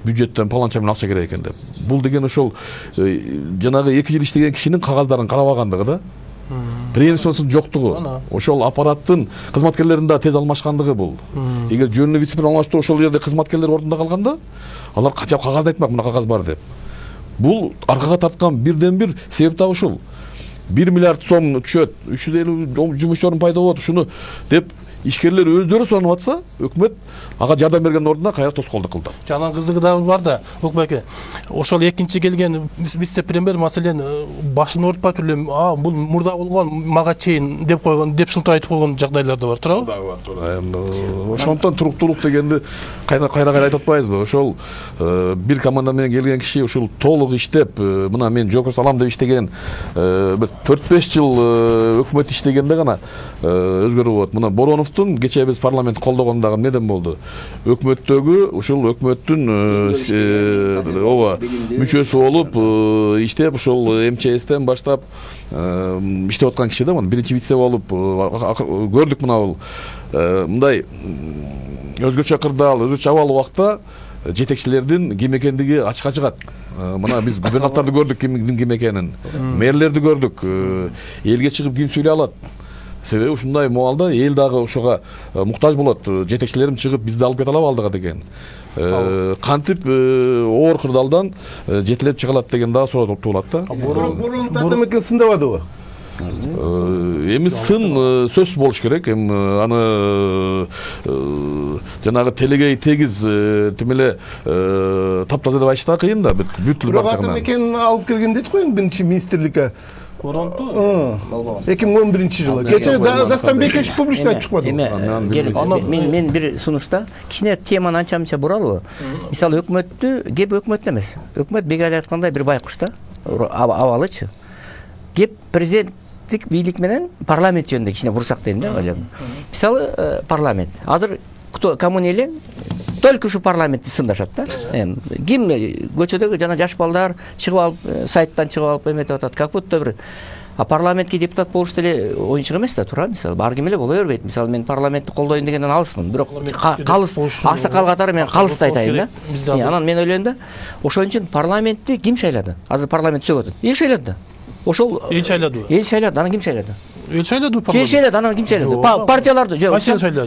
Бюджеттен паланча менен акча керек экен деп. Бул деген ошол жанагы 2 жыл иштеген кишинин кагаздарын карабагандыгы да. Преемственностун жоктугу. Ошол аппараттын кызматкерлеринин да тез алмашкандыгы бул. Эгер жөнүндө вице-премьер алмаштырып ошол жерде кызматкерлер ордунда калганда, алар качап кагазды айтмак, мына кагаз бар деп. Бул аркага тарткан бирден бир себеп да ушул. 1 миллиард сом түшөт, 350 жумуш орун пайда болот, ушуну деп ишкерлер өздөрү суранып атса, өкмөт ага жардам берген ордуна кайра тоскоолдук кылды. Жанагы кыздыгы да бар да, Укбеке. Ошол экинчи келген вице-премьер маселен башын оорутпай туруп эле, бул мурда болгон мага чейин деп койгон, деп шылтоо айтып койгон жагдайлар да бар, туурабы? Ошондон туруктуулук дегенди кайра айтып атпайбызбы? Ошол бир команда менен келген киши ушул толук иштеп, мына мен жокер салам деп иштеген 4-5 жыл өкмөт иштегенде гана өзгөрүп болот. Мына Бороновдун кечээ биз парламент колдогондогу неден болду? Өкмөттөгү ушул өкмөттүн мүчөсү болуп иштеп, ушул МЧСтен баштап иштеп аткан киши да, биринчи вице болуп көрдүк. Мына бул мындай өзгөчө кырдаал, өзгөчө абал убакта жетекчилердин ким экендиги ачыкка чыгат. Мына биз губернаторду көрдүк, ким экенин, мэрлерди көрдүк, элге чыгып ким сөйлөй алат. Себеби ушундай муалда эл дагы ошого муктаж болот. Жетекчилерим чыгып бизди алып кете алабы алдыга деген. Кантип оор кырдаалдан жетилеп чыга алат деген дагы суроо туулат да. Борон татам экен сындабадыбы? Эми сын сөзсүз болуш керек. Эми аны жанагы телегей тегиз тим эле таптаза деп айтышта кыйын да, бүт тил бар жагынан. Татам экен алып келген дейт го биринчи министрликке. Боронту 2011 жылы. Кечээ Дастан Бекешев публично айтып чыкпады. Мен бир сунушта кичине теманы анча-мынча буралбы. Мисалы өкмөттү, кеп өкмөт эмес. Өкмөт беге айткандай бир байкуш да, абалычы. Кеп президенттик бийлик менен парламент жөнүндө кичине бурсак дейм да, ойлойм. Мисалы парламент. Азыр кому не лень, только ушу парламентти сындашат да. Ким көчөдөгү жана жаш балдар чыгып алып, сайттан чыгып алып эметип атат. Как будто бир парламентке депутат болуш деле оюнчук эмес да, туура. Мисалы бар ким эле боло бербейт. Мисалы мен парламентти колдойм дегенден алысмын. Бирок калыс аксакал катары мен калысты айтайын да. Анан мен ойлойм да, ошон үчүн парламентти ким шайлады? Азыр парламент сөөгөт атат. Эл шайлады да. Ошол эл шайлады. Эл шайлады, анан ким шайлады? Эл шайлады парламент. Эл шайлады, анан ким шайлады? Партияларды жок.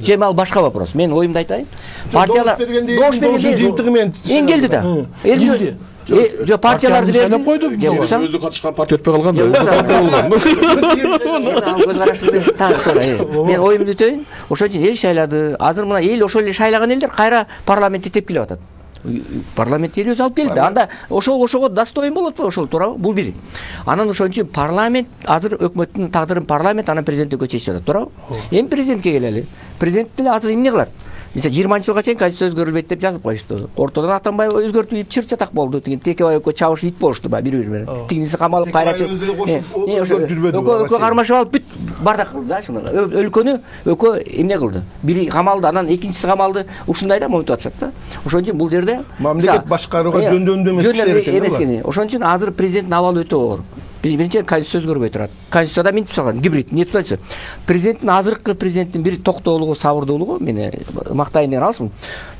Же ал башка вопрос. Мен оюмду айтайын. Партиялар добуш бергенде жыйынтыгы менен эң келди да. Элди. Жо партияларды шайлап койду. Өзү катышкан партия өтпөй калган да, өзү партия болгон. Көз карашымды так сора. Мен оюмду бүтөйүн. Ошон үчүн эл шайлады. Азыр мына эл ошол эле шайлаган элдер кайра парламентти тепкилеп атат. Парламент эл өзү алып келди. Анда ошого достоин болот, ошол туурабы? Бул бири. Анан ошон үчүн парламент азыр өкмөттүн тагдырын парламент, анан президент өкмөт чечип атат, туурабы? Эми президентке келели. Президент деле азыр эмне кылат? Мисалы 20-жылга чейин конституция өзгөрүлбөйт деп жазып коюшту. Ортодон Атамбаев өзгөртүп ийип чыр чатак болду. Тиги Текебай экөө чабыш ит болушту бири-бири менен. Тигинisi камалып кайра чыгып. Экөө кармашып алып бүт бардак кылды да ушуну. Өлкөнү экөө эмне кылды? Бири камалды, анан экинчиси камалды. Ушундай да моментип атышат да. Ошон үчүн бул жерде мамлекет башкарууга жөндөмдүү эмес кишилер экен. Ошон үчүн азыр президенттин абалы өтө оор. Биринчиден конституция өзгөрбөй турат. Конституцияда минтип салган гибрид, не турат. Президенттин азыркы президенттин бир токтоолугу, сабырдуулугу мени мактайын деген алысмын.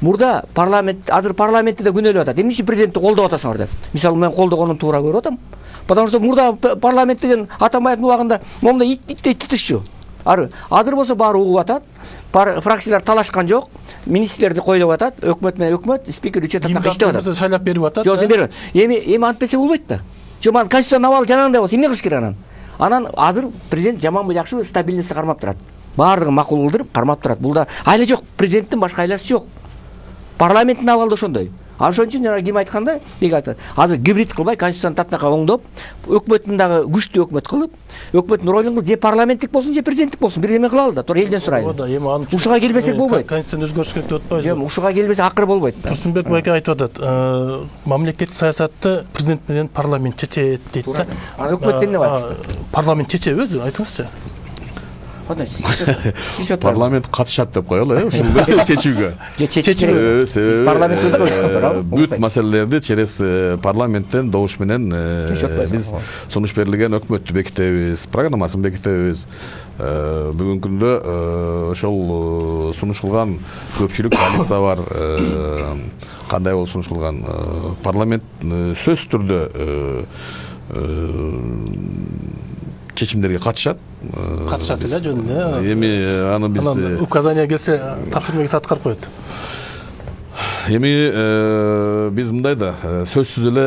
Мурда парламент, азыр парламентте да күнөөлөп атат. Эмне үчүн президентти колдоп атасыңар деп. Мисалы мен колдогонун туура көрүп атам. Потому что мурда парламент деген Атамбаевдин убагында момундай иттей тытышчу. Азыр болсо баары угуп атат. Фракциялар талашкан жок. Министрлерди койлоп атат. Өкмөт менен өкмөт, спикер үчөө таттак иштеп атат. Шайлап берип атат. Жок, бербейт. Эми антпесе болбойт да. Жаман конституциянын абалы жанагындай болсо эмне кылыш керек анан? Анан азыр президент жаманбы жакшыбы стабильностьти кармап турат. Баардыгын макул кылдырып кармап турат. Бул да айла жок, президенттин башка айласы жок. Парламенттин абалы да ошондой. Ошон үчүн жана ким айткандай, бек айтат. Азыр гибрид кылбай, конституцияны таттакка оңдоп, өкмөттүн дагы күчтүү өкмөт кылып, өкмөттүн ролун кылып, же парламенттик болсун, же президенттик болсун, бир эме кылалы да, туура элден сурайлы. Ушуга келбесек болбойт. Конституцияны өзгөртүш керек деп атпайбызбы? Жок, ушуга келбесе акыры болбойт да. Турсунбек байке айтып атат, мамлекеттик саясатты президент менен парламент чечет дейт да. Анан өкмөт эмне бар? Парламент чечеби өзү, айтыңызчы. Парламент катышат деп коелу, ушул чечүүгө. Бүт маселелерди через парламенттен добуш менен биз сунуш берилген өкмөттү бекитебиз, программасын бекитебиз. Бүгүнкү күндө ошол сунуш кылган көпчүлүк коалиция бар. Кандай болуп сунуш кылган парламент сөзсүз түрдө чечимдерге катышат эле жөнүндө. Эми аны биз указания келсе тапшырма келсе аткарып коет. эми биз мындай да сөзсүз эле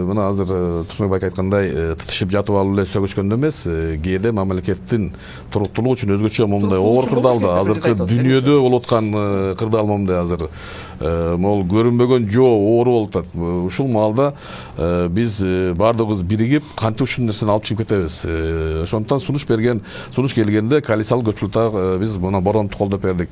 мына азыр Турсунбек байке айткандай тытышып жатып алып эле сөгүшкөндө эмес, кээде мамлекеттин туруктуулугу үчүн өзгөчө момундай оор кырдаалда азыркы дүйнөдө болуп аткан кырдаал момундай азыр могул көрүнбөгөн жоо оору болуп атат. Ушул маалда биз баардыгыбыз биригип кантип ушул нерсени алып чыгып кетебиз. Ошондуктан сунуш келгенде коалициялык көпчүлүктө биз мына боронду колдоп бердик.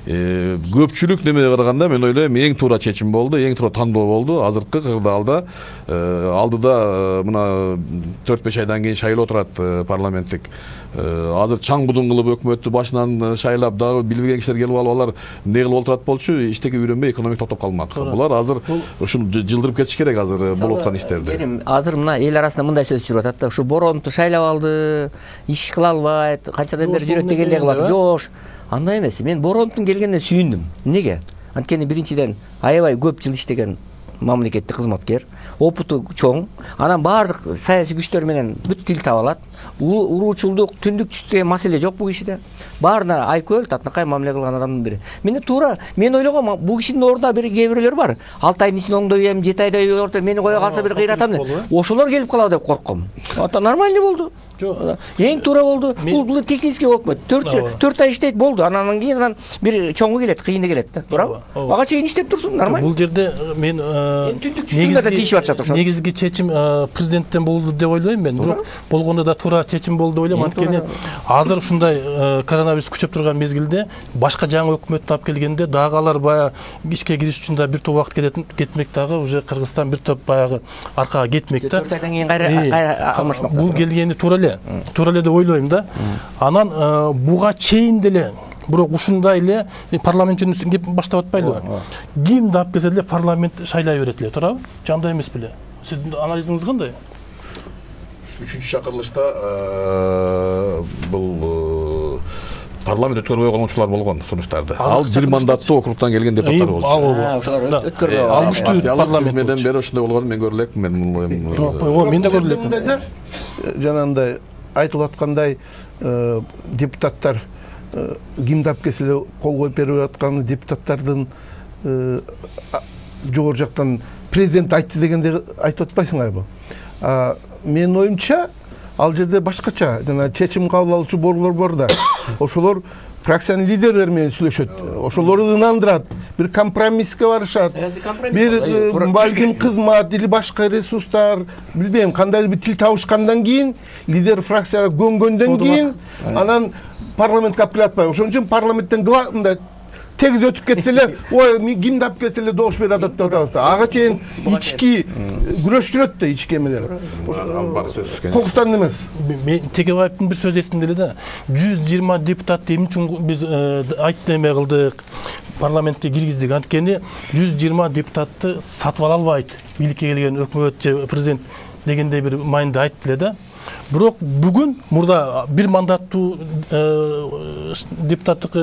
Көпчүлүк немеге караганда мен ойлойм эң туура чечим болду, эң туура тандоо болду. Азыркы кырдаалда алдыда мына 4-5 айдан кийин шайлоо турат парламенттик. Азыр чаң будун кылып өкмөттү башынан шайлап дагы билбеген кишилер келип алып алар эмне кылып отурат болчу, иштеги үйрөнбөй экономика токтоп калмак. Булар азыр ушул жылдырып кетиш керек азыр болуп аткан иштерди. Азыр мына эл арасында мындай сөз жүрүп атат да, ушу боронду шайлап алды, иш кыла албайт, канчадан бери жүрөт дегендей кылат. Жош, андай эмес. Мен боронтун келгенине сүйүндүм. Эмнеге? Анткени биринчиден аябай көп жыл иштеген мамлекеттик кызматкер, опыту чоң, анан баардык саясий күчтөр менен бүт тил таба алат. Уруучулдук, түндүк түш деген маселе жок бул кишиде. Баарына айкөл, татынакай мамиле кылган адамдын бири. Мен ойлогом, бул кишинин ордуна бир кээ бирлер бар. 6 айдын ичинде оңдойбойм, 7 айда орто мени кое калса бир кыйратам деп. Ошолор келип калабы деп коркком. Ата нормально болду. Эң туура болду. Бул технический өкмөт. 4 ай иштейт болду. Анан кийин бир чоңу келет, кыйыны келет да. Туурабы? Ага чейин иштеп турсун, нормально. Бул жерде мен негизги чечим президенттен болду деп ойлойм мен. Бирок болгондо да туура чечим болду деп ойлойм. Анткени азыр ушундай коронавирус күчөп турган мезгилде башка жаңы өкмөттү алып келгенде дагы алар баягы ишке кириш үчүн да бир топ убакыт кетмек дагы уже Кыргызстан бир топ баягы аркага кетмек да. 4 айдан кийин кайра алмашмак. Бул келгени туура эле деп ойлойм да. Анан буга чейин деле бирок ушундай эле парламент жөнүндө кеп баштап атпайлыбы? Кимди алып келсе деле парламент шайлай берет эле, туурабы? Жандай эмес беле? Сиздин анализиңиз кандай? 3-чү чакырылышта бул парламент өткөрбөй койгончулар болгон сунуштарды. Ал бир мандаттуу округтан келген депутаттар болчу. Өткөрбөй ал күчтүү парламент менден бери ошондой болгонун мен көрүп элекмин. Мен да көрүп элекмин. Жанагындай айтылып аткандай депутаттар кимди алып келсе эле кол коюп берип аткан депутаттардын жогору жактан президент айтты дегенде айтып атпайсыңарбы? Менин оюмча ал жерде башкача жана чечим кабыл алуучу борбор бар да. Ошолор фракциянын лидерлери менен сүйлөшөт. Ошолорду ынандырат, бир компромисске барышат. Бир балким кызмат или башка ресурстар, билбейм, кандай бир тил табышкандан кийин, лидер фракцияга көнгөндөн кийин анан парламентке алып келип атпайбы. Ошон үчүн парламенттен мындай тегиз өтүп кетсе эле, ой, кимди алып келсе эле добуш берип атат деп атабыз да. Ага чейин ички күрөш жүрөт да, ички эмелер. Кокустан эмес. Мен Тегебаевдин бир сөзү эсимде эле да. 120 депутат эмне үчүн биз айтты эме кылдык, парламентке киргиздик. Анткени 120 депутатты сатып ала албайт. Бийликке келген өкмөт же президент дегендей бир майында айтты эле да. Бирок бүгүн мурда бир мандаттуу депутаттык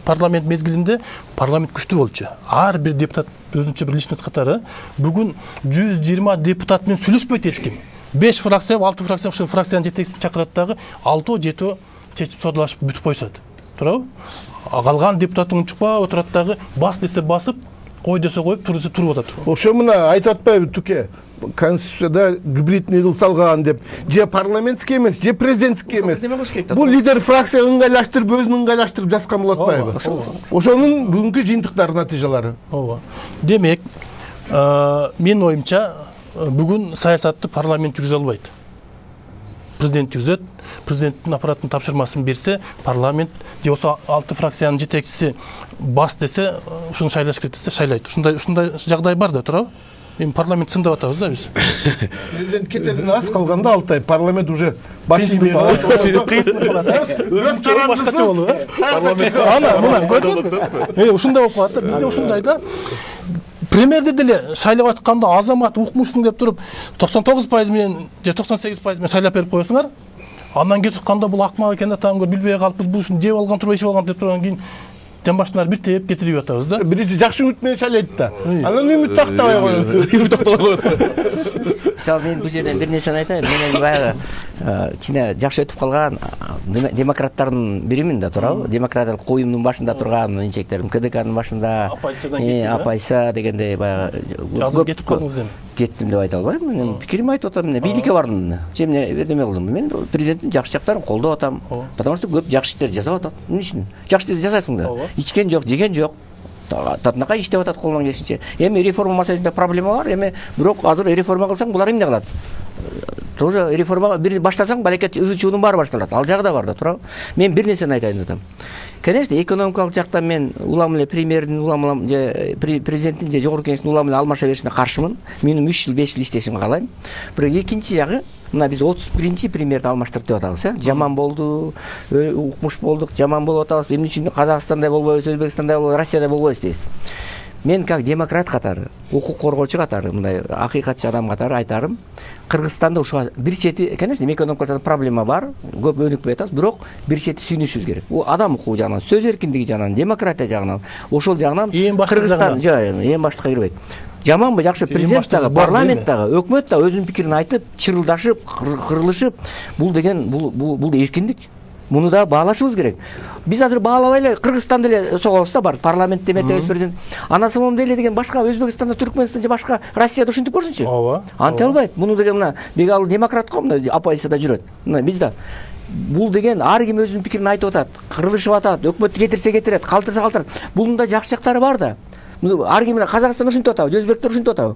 парламент мезгилинде парламент күчтүү болчу. Ар бир депутат өзүнчө бир личность катары бүгүн 120 депутат менен сүйлөшпөйт эч ким. 5 фракция, 6 фракция ошол фракциянын жетекчисин чакырат дагы 6-7 чечип содалашып бүтүп коюшат. Туурабы? Калган депутаттың чыкпа отурат дагы бас десе басып, кой десе коюп, тур десе туруп атат. Ошо мына айтып атпайбы Туке? Конституцияда гибридный кыл салган деп, же парламентский эмес, же президенттик эмес. Бул лидер фракция ыңгайлаштырып, өзүн ыңгайлаштырып жазган болот атпайбы? Ошонун бүгүнкү жыйынтыктары, натыйжалары. Ооба. Демек, менин оюмча бүгүн саясатты парламент жүргүзө албайт. Президент жүргүзөт, президенттин аппараттын тапшырмасын берсе, парламент же болсо 6 фракциянын жетекчиси бас десе, ушуну шайлаш керек десе шайлайт. Ушундай жагдай бар да, туурабы? Парламент сындап атабыз да биз. Президент кетерден аз калганда 6 ай парламент уже баш иймей калат. Өз карандысыз парламент мына көрдүңбү? Ушундай болуп калат да. Бизде ушундай да. Премьерде деле шайлап атканда азамат укмушсуң деп туруп 99% менен же 98% менен шайлап берип коесуңар. Андан кетип атканда бул акмак экен да, там билбей калыппыз, бул ушун жеп алган турбу, ичип алган деп тургандан кийин жан башына бир тээп кетирип атабыз да. Биринчи жакшы үмүт менен шайлайт да. Анан үмүт тактабай коет. Мисалы мен бул жерден бир нерсени айтайын. Мен баягы чине жакшы өтүп калган демократтардын биримин да, туурабы? Демократиялык коюмдун башында турган инчектердин КДКнын башында апайса дегенде баягы жазып кетип калдыңыз эми. Кеттим деп айта албайм. Мен пикиримди айтып атам. Мен бийликке бардым. Эмне бердеме кылдым? Мен президенттин жакшы жактарын колдоп атам. Потому что көп жакшы иштер жасап атат. Эмне үчүн? Жакшы ишти жасайсың да. Ичкен жок, жеген жок. Татынакай иштеп атат колунан келишинче. Эми реформа маселесинде проблема бар. Эми бирок азыр реформа кылсаң булар эмне кылат? Тоже реформа бир баштасаң баракет ызычуунун баары башталат. Ал жагы да бар да, туурабы? Мен бир нерсени айтайын атам. Конечно, экономикалык жактан мен улам эле премьердин улам же президенттин же жогорку кеңештин улам эле алмаша беришине каршымын. Менин 3 жыл 5 жыл иштешимди каалайм. Бирок экинчи жагы, мына биз 31-чи премьерди алмаштырып деп атабыз, жаман болду, укмуш болдук, жаман болуп атабыз. Эмне үчүн Казакстанда болбойбуз, Өзбекстанда болбойбуз, Россияда болбойбуз дейбиз. Мен как демократ катары, укук коргоочу катары, мындай акыйкатчы адам катары айтарым, Кыргызстанда ушуга бир чети, конечно, экономикада проблема бар, көп өнүкпөй атабыз, бирок бир чети сүйүнүшүбүз керек. Бул адам укугу жагынан, сөз эркиндиги жагынан, демократия жагынан, ошол жагынан Кыргызстан эң баштыкка кирбейт. Жаманбы, жакшы президент дагы, парламент дагы, өкмөт дагы өзүнүн пикирин айтып, чырылдашып, кырылышып, бул деген бул эркиндик. Муну да баалашыбыз керек. Биз азыр баалабай эле Кыргызстанды эле согобуз да, бар парламентте эметебиз президент. Анан момундай эле деген башка Өзбекстанда, Түркмөнстанда же башка Россияда ушинтип көрсүнчү. Ооба. Анте албайт. Муну деген мына бегал демократ го, мына оппозицияда жүрөт. Мына биз да бул деген ар ким өзүнүн пикирин айтып атат, кырылышып атат, өкмөттү кетирсе кетирет, калтырса калтырат. Бунун да жакшы жактары бар да. Ар ким Казакстан ушинтип атабы, өзбектер ушинтип атабы.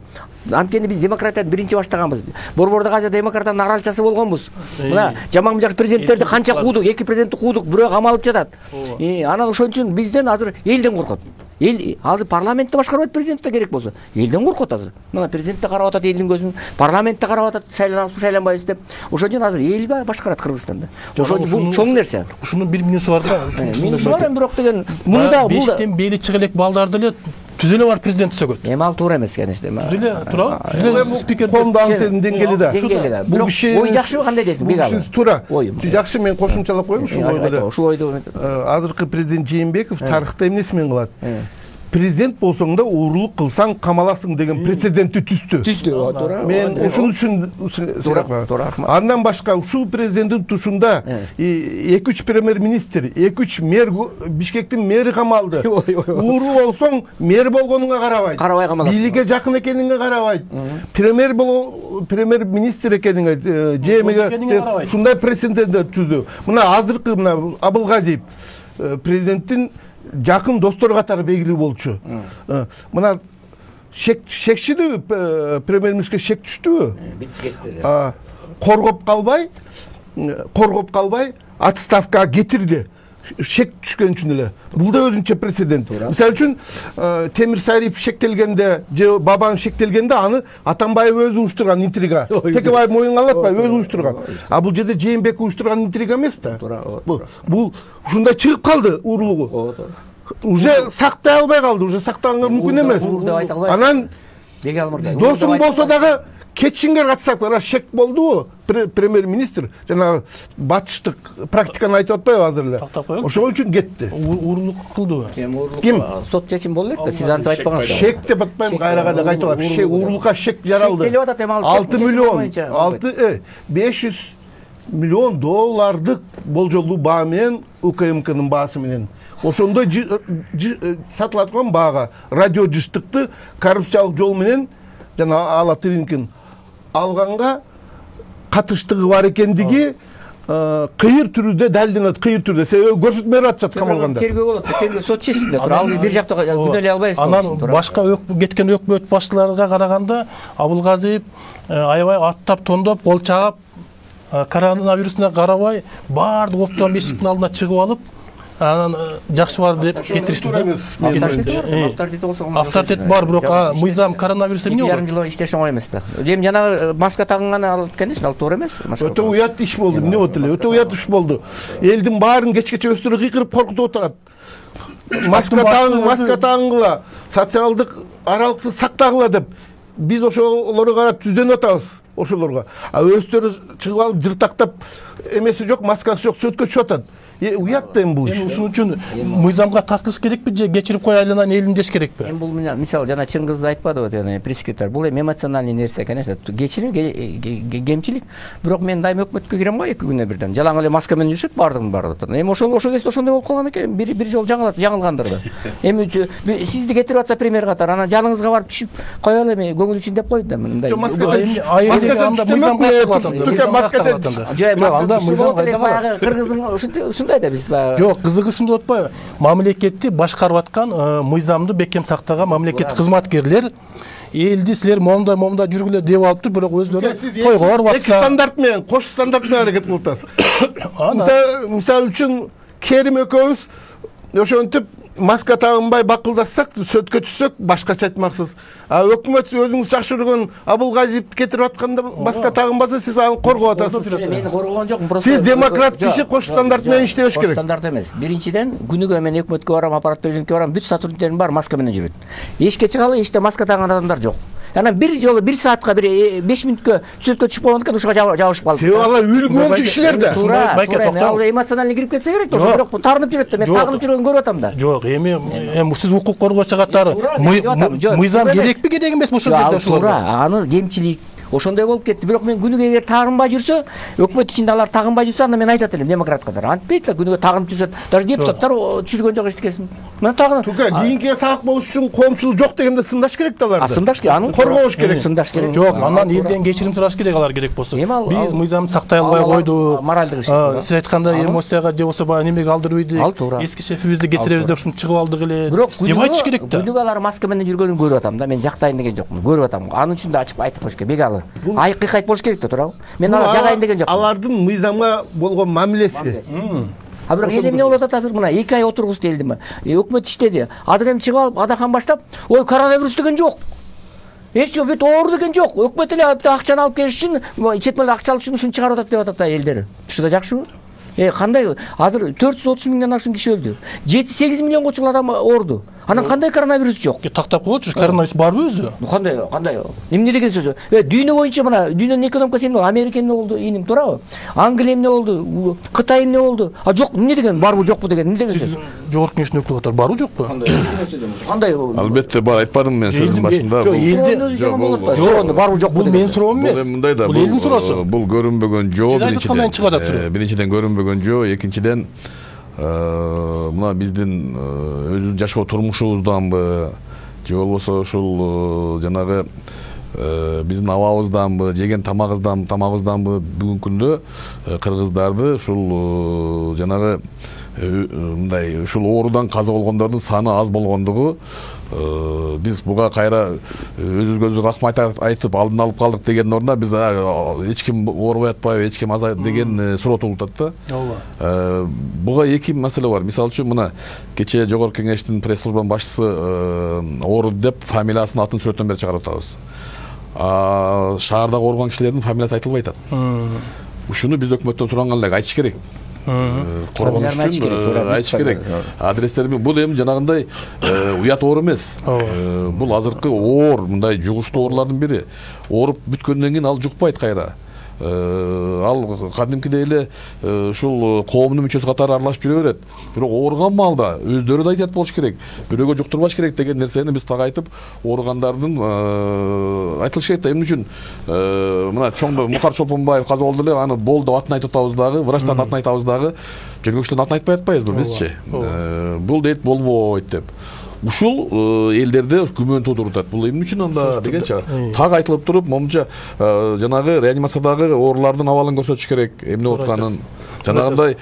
Анткени биз демократияны биринчи баштаганбыз. Борбордук Азия демократиянын аралчасы болгонбуз. Мына жаман жак президенттерди канча куудук, 2 президентти куудук, бирөө камалып жатат. Анан ошон үчүн бизден азыр элден коркот. Эл азыр парламентти башкарбайт, президент да керек болсо. Элден коркот азыр. Мына президент да карап атат элдин көзүн, парламент да карап атат, шайланабыз, шайланбайбыз деп. Ошон үчүн азыр эл башкарат Кыргызстанда. Ошон үчүн бул чоң нерсе. Ушунун бир минусы бар да. Минусы бар, бирок деген муну да бул бештен бейли чыгылек балдарды эле түзүлө бар президент сөкөт. Эми ал туура эмес, конечно. Түзүлө тура. Түзүлө спикер коомдун аңсынын деңгээли да. Бул киши ой жакшыбы, кандай дейсиң? Бул киши туура. Жакшы, мен кошумчалап коеюн ушул ойго. Ушул ойду. Азыркы президент Жээнбеков тарыхта эмнеси менен кылат? Президент болсоң да уурулук кылсаң камаласың деген прецедентти түздү. Туура. Мен ушун үчүн андан башка ушул президенттин тушунда 2-3 премьер-министр, 2-3 мэр, Бишкектин мэри камалды. Ууру болсоң, мэр болгонуңа карабайт. Карабай камаласың. Бийликке жакын экениңе карабайт. Премьер-министр экениңе, жемиге ушундай прецедент түздү. Мына азыркы мына Абылгазиев президенттин жакын достор катары белгилүү болчу. Мына шекчидүү, премьер-министрге шек түштүбү? Коргоп калбай, отставкага кетирди. Шек түшкөн үчүн эле. Бул да өзүнчө прецедент. Мисалы үчүн Темир Сайрипов шектелгенде, же Бабан шектелгенде аны Атамбаев өзү уюштурган интрига. Текебаев моюнга алатпай, өзү уюштурган. А бул жерде Жээнбеков уюштурган интрига эмес да. Бул ушундай чыгып калды уурулугу. Уже сактай албай калды, уже сактаганга мүмкүн эмес. Анан досуң болсо дагы кетишиңер катсак, шек болдубу? Премьер-министр жана батыштык практиканы айтып атпайбы азыр эле? Ошол үчүн кетти. Уурулук кылдыбы? Ким? Сот чечим болду элек да, сиз антип айтпаңыз. Шек деп атпайм, кайра кайтып алып. Шек уурулукка шек жаралды. 6 миллион, 500 миллион доллардык болжолдуу баа менен УКМКнын баасы менен. Ошондой сатылат турган баага радио жыштыкты коррупциялык жол менен жана алат рынкын алганга катыштыгы бар экендиги кыйыр түрүдө далилденет, кыйыр түрүдө. Себеби көрсөтмөй атышат камалганда. Тергөө болот, тергөө сот чечсин. Ал бир жакта күнөөлөй албайбыз. Анан башка кеткен өкмөт башчыларга караганда Абылгазиев аябай аттап, тондоп, кол чаап, коронавирусуна карабай, баардык оптон бешиктин алдына чыгып алып, анан жакшы бар деп кетиришти. Авторитет бар, бирок мыйзам коронавирус эмне болду? 2,5 жыл иштеш оңой эмес да. Эми жанагы маска тагынганы, конечно, ал туура эмес. Өтө уят иш болду, эмне болду эле? Өтө уят иш болду. Элдин баарын кечкече өстүрүп кыйкырып коркутуп отурат. Маска тагынгыла, социалдык аралыкты сактагыла деп биз ошолорго карап түздөнүп атабыз. Ошолорго. А өздөрү чыгып алып жыртактап эмеси жок, маскасы жок, сөткө чыгып атат. уят да эми бул иш. Эми ушун үчүн мыйзамга тартылыш керекпи же кечирип коелу анан элим деш керекпи? Эми бул мисалы жана Чыңгыз айтпадыбы жана прескриптор. Бул эми эмоциональный нерсе, конечно. Кечирим, кемчилик. Бирок мен дайым өкмөткө кирем го 2 күнүнө бирден. Жалаң эле маска менен жүрүшөт бардыгын барды. Эми ошол кезде ошондой болуп калган экен. Бир жолу жаңылгандыр да. Эми сизди кетирип атса премьер катары, анан жаныңызга барып түшүп коелу эми көңүл үчүн деп койду да мындай. Ушундай да биз жок, кызыгы ушунда отпайбы? Мамлекетти башкарып аткан мыйзамды бекем сактаган мамлекеттик кызматкерлер элди силер момундай жүргүлө деп алыптыр, бирок өздөрү тойго барып атса. Эки стандарт менен, кош стандарт менен аракет кылып атасыз. Мисалы үчүн Керим экөөбүз ошентип маска тагынбай бакылдассак, сөткө түшсөк башкача айтмаксыз. А өкмөт өзүңүз жакшы көргөн Абылгазиевди кетирип атканда маска тагынбаса, сиз аны коргоп атасыз. Мен коргогон жокмун, просто сиз демократ киши кош стандарт менен иштеш керек. Стандарт эмес. Биринчиден күнүгө мен өкмөткө барам, аппарат президентке барам, бүт сотрудниктерим бар маска менен жүрөт. Эшикке чыгалы, эшикте маска таган адамдар жок. Анан бир жолу 1 саатка 5 минуткө түзөткө түшүп болгон экен, ушуга жабышып калды. Себеби алар үлгөн кишилер да. Туура, эмоциональный кирип кетсе керек да, бирок тагынып жүрөт да, мен тагынып жүргөнүн көрүп атам да. Жок, эми сиз укук коргоочу катары мыйзам керекпи, керек эмеспи ошол жерде ошол? Туура, аны кемчилик ошондой болуп кетти. Бирок мен күнүгө эгер тагынбай жүрсө, өкмөт ичинде алар тагынбай жүрсө, анда мен айтат элем демократ катары. Антпейт да, күнүгө тагынып жүрүшөт. Даже депутаттар түшүргөн жок эчтекесин. Мен тагынып. Тука, кийинки сак болуш үчүн коомчулук жок дегенде сындаш керек да аларды. Сындаш керек, аны коргош керек. Сындаш керек. Жок, андан элден кечирим сураш керек, алар керек болсо. Биз мыйзамды сактай албай койдук. Моралдык иш. Сиз айткандай эмоцияга же болсо баягы немеге алдырбайдык. Эски шефибизди кетиребиз деп ушинтип чыгып алдык эле. Деп айтыш керек да. Күнүгө алар маска менен жүргөнүн көрүп атам да. Мен жактайын деген жокмун. Көрүп атам. Анын үчүн да ачып айтып коюш керек. Бегалы. Айкый болуш керек да, туурабы? Мен алар жагайын деген жокмун. Алардын мыйзамга болгон мамилеси. А бирок эл эмне болуп атат азыр? Мына 2 ай отургузду элди. Өкмөт иштеди. Азыр эми чыгып алып адахан баштап, ой, коронавирус деген жок. Эч ким бүт оор деген жок. Өкмөт эле акчаны алып келиш үчүн, чет мелде акча алыш үчүн ушуну чыгарып атат деп атат да элдер. Ушуда жакшыбы? Кандай азыр 430 миңден ашкан киши өлдү. 7-8 миллионго чыккан адам оорду. Анан кандай коронавирус жок? Тактап койчу, коронавирус барбы өзү? Кандай? Эмне деген сөзү? Дүйнө боюнча мына дүйнөнүн экономикасы эмне болду? Америка эмне болду? Иним туурабы? Англия эмне болду? Кытай эмне болду? А жок, эмне деген? Барбы жокпу деген? Эмне деген сөз? Жогорку кеңештин өкүлү катары барбы жокпу? Кандай? Албетте бар, айтпадым мен сөзүн башында. Жок, барбы жокпу? Бул менин суроом эмес. Бул мындай да, бул элдин суроосу. Бул көрүнбөгөн жоо биринчиден. Биринчиден көрүнбөгөн жоо, экинчиден мына биздин өзүбүздүн жашоо турмушубузданбы же болбосо ушул жанагы биздин абабызданбы, жеген тамагыбызданбы бүгүнкү күндө кыргыздарды ушул жанагы мындай ушул оорудан каза болгондордун саны аз болгондугу, биз буга кайра өзүбүзгө рахмат айтып алдын алып калдык деген ордуна биз эч ким оорубай атпайбы, эч ким азайт деген суроо туулуп атат да. Буга эки маселе бар. Мисалы үчүн мына кечээ жогорку кеңештин пресс службанын башчысы ооруду деп фамилиясын, атын, сүрөтүн берип чыгарып атабыз. Шаардагы ооруган кишилердин фамилиясы айтылбай атат. Ушуну биз өкмөттөн суранган элек айтыш керек. Коргонуш үчүн айтыш керек. Адрестерди бул эми жанагындай уят оор эмес. Бул азыркы оор, мындай жугуштуу оорулардын бири. Ооруп бүткөндөн кийин ал жукпайт кайра. Ал кадимкидей эле ушул коомдун мүчөсү катары аралашып жүрө берет. Бирок ооруган маалда өздөрү да айтат болуш керек. Бирөөгө жуктурбаш керек деген нерсени биз так айтып, ооругандардын айтылыш керек да. Эмне үчүн мына чоң Мукар Чолпонбаев каза болду эле, аны болду деп атын айтып атабыз дагы, врачтардын атын айтабыз дагы, жүргүчүлөрдүн атын айтпай атпайбызбы бизчи. Бул дейт болбойт деп. Ушул элдерде күмөн туудуруп атат. Бул эмне үчүн анда дегенче так айтылып туруп, момунча жанагы реанимациядагы оорулардын абалын көрсөтүш керек, эмне болуп атканын. Жанагындай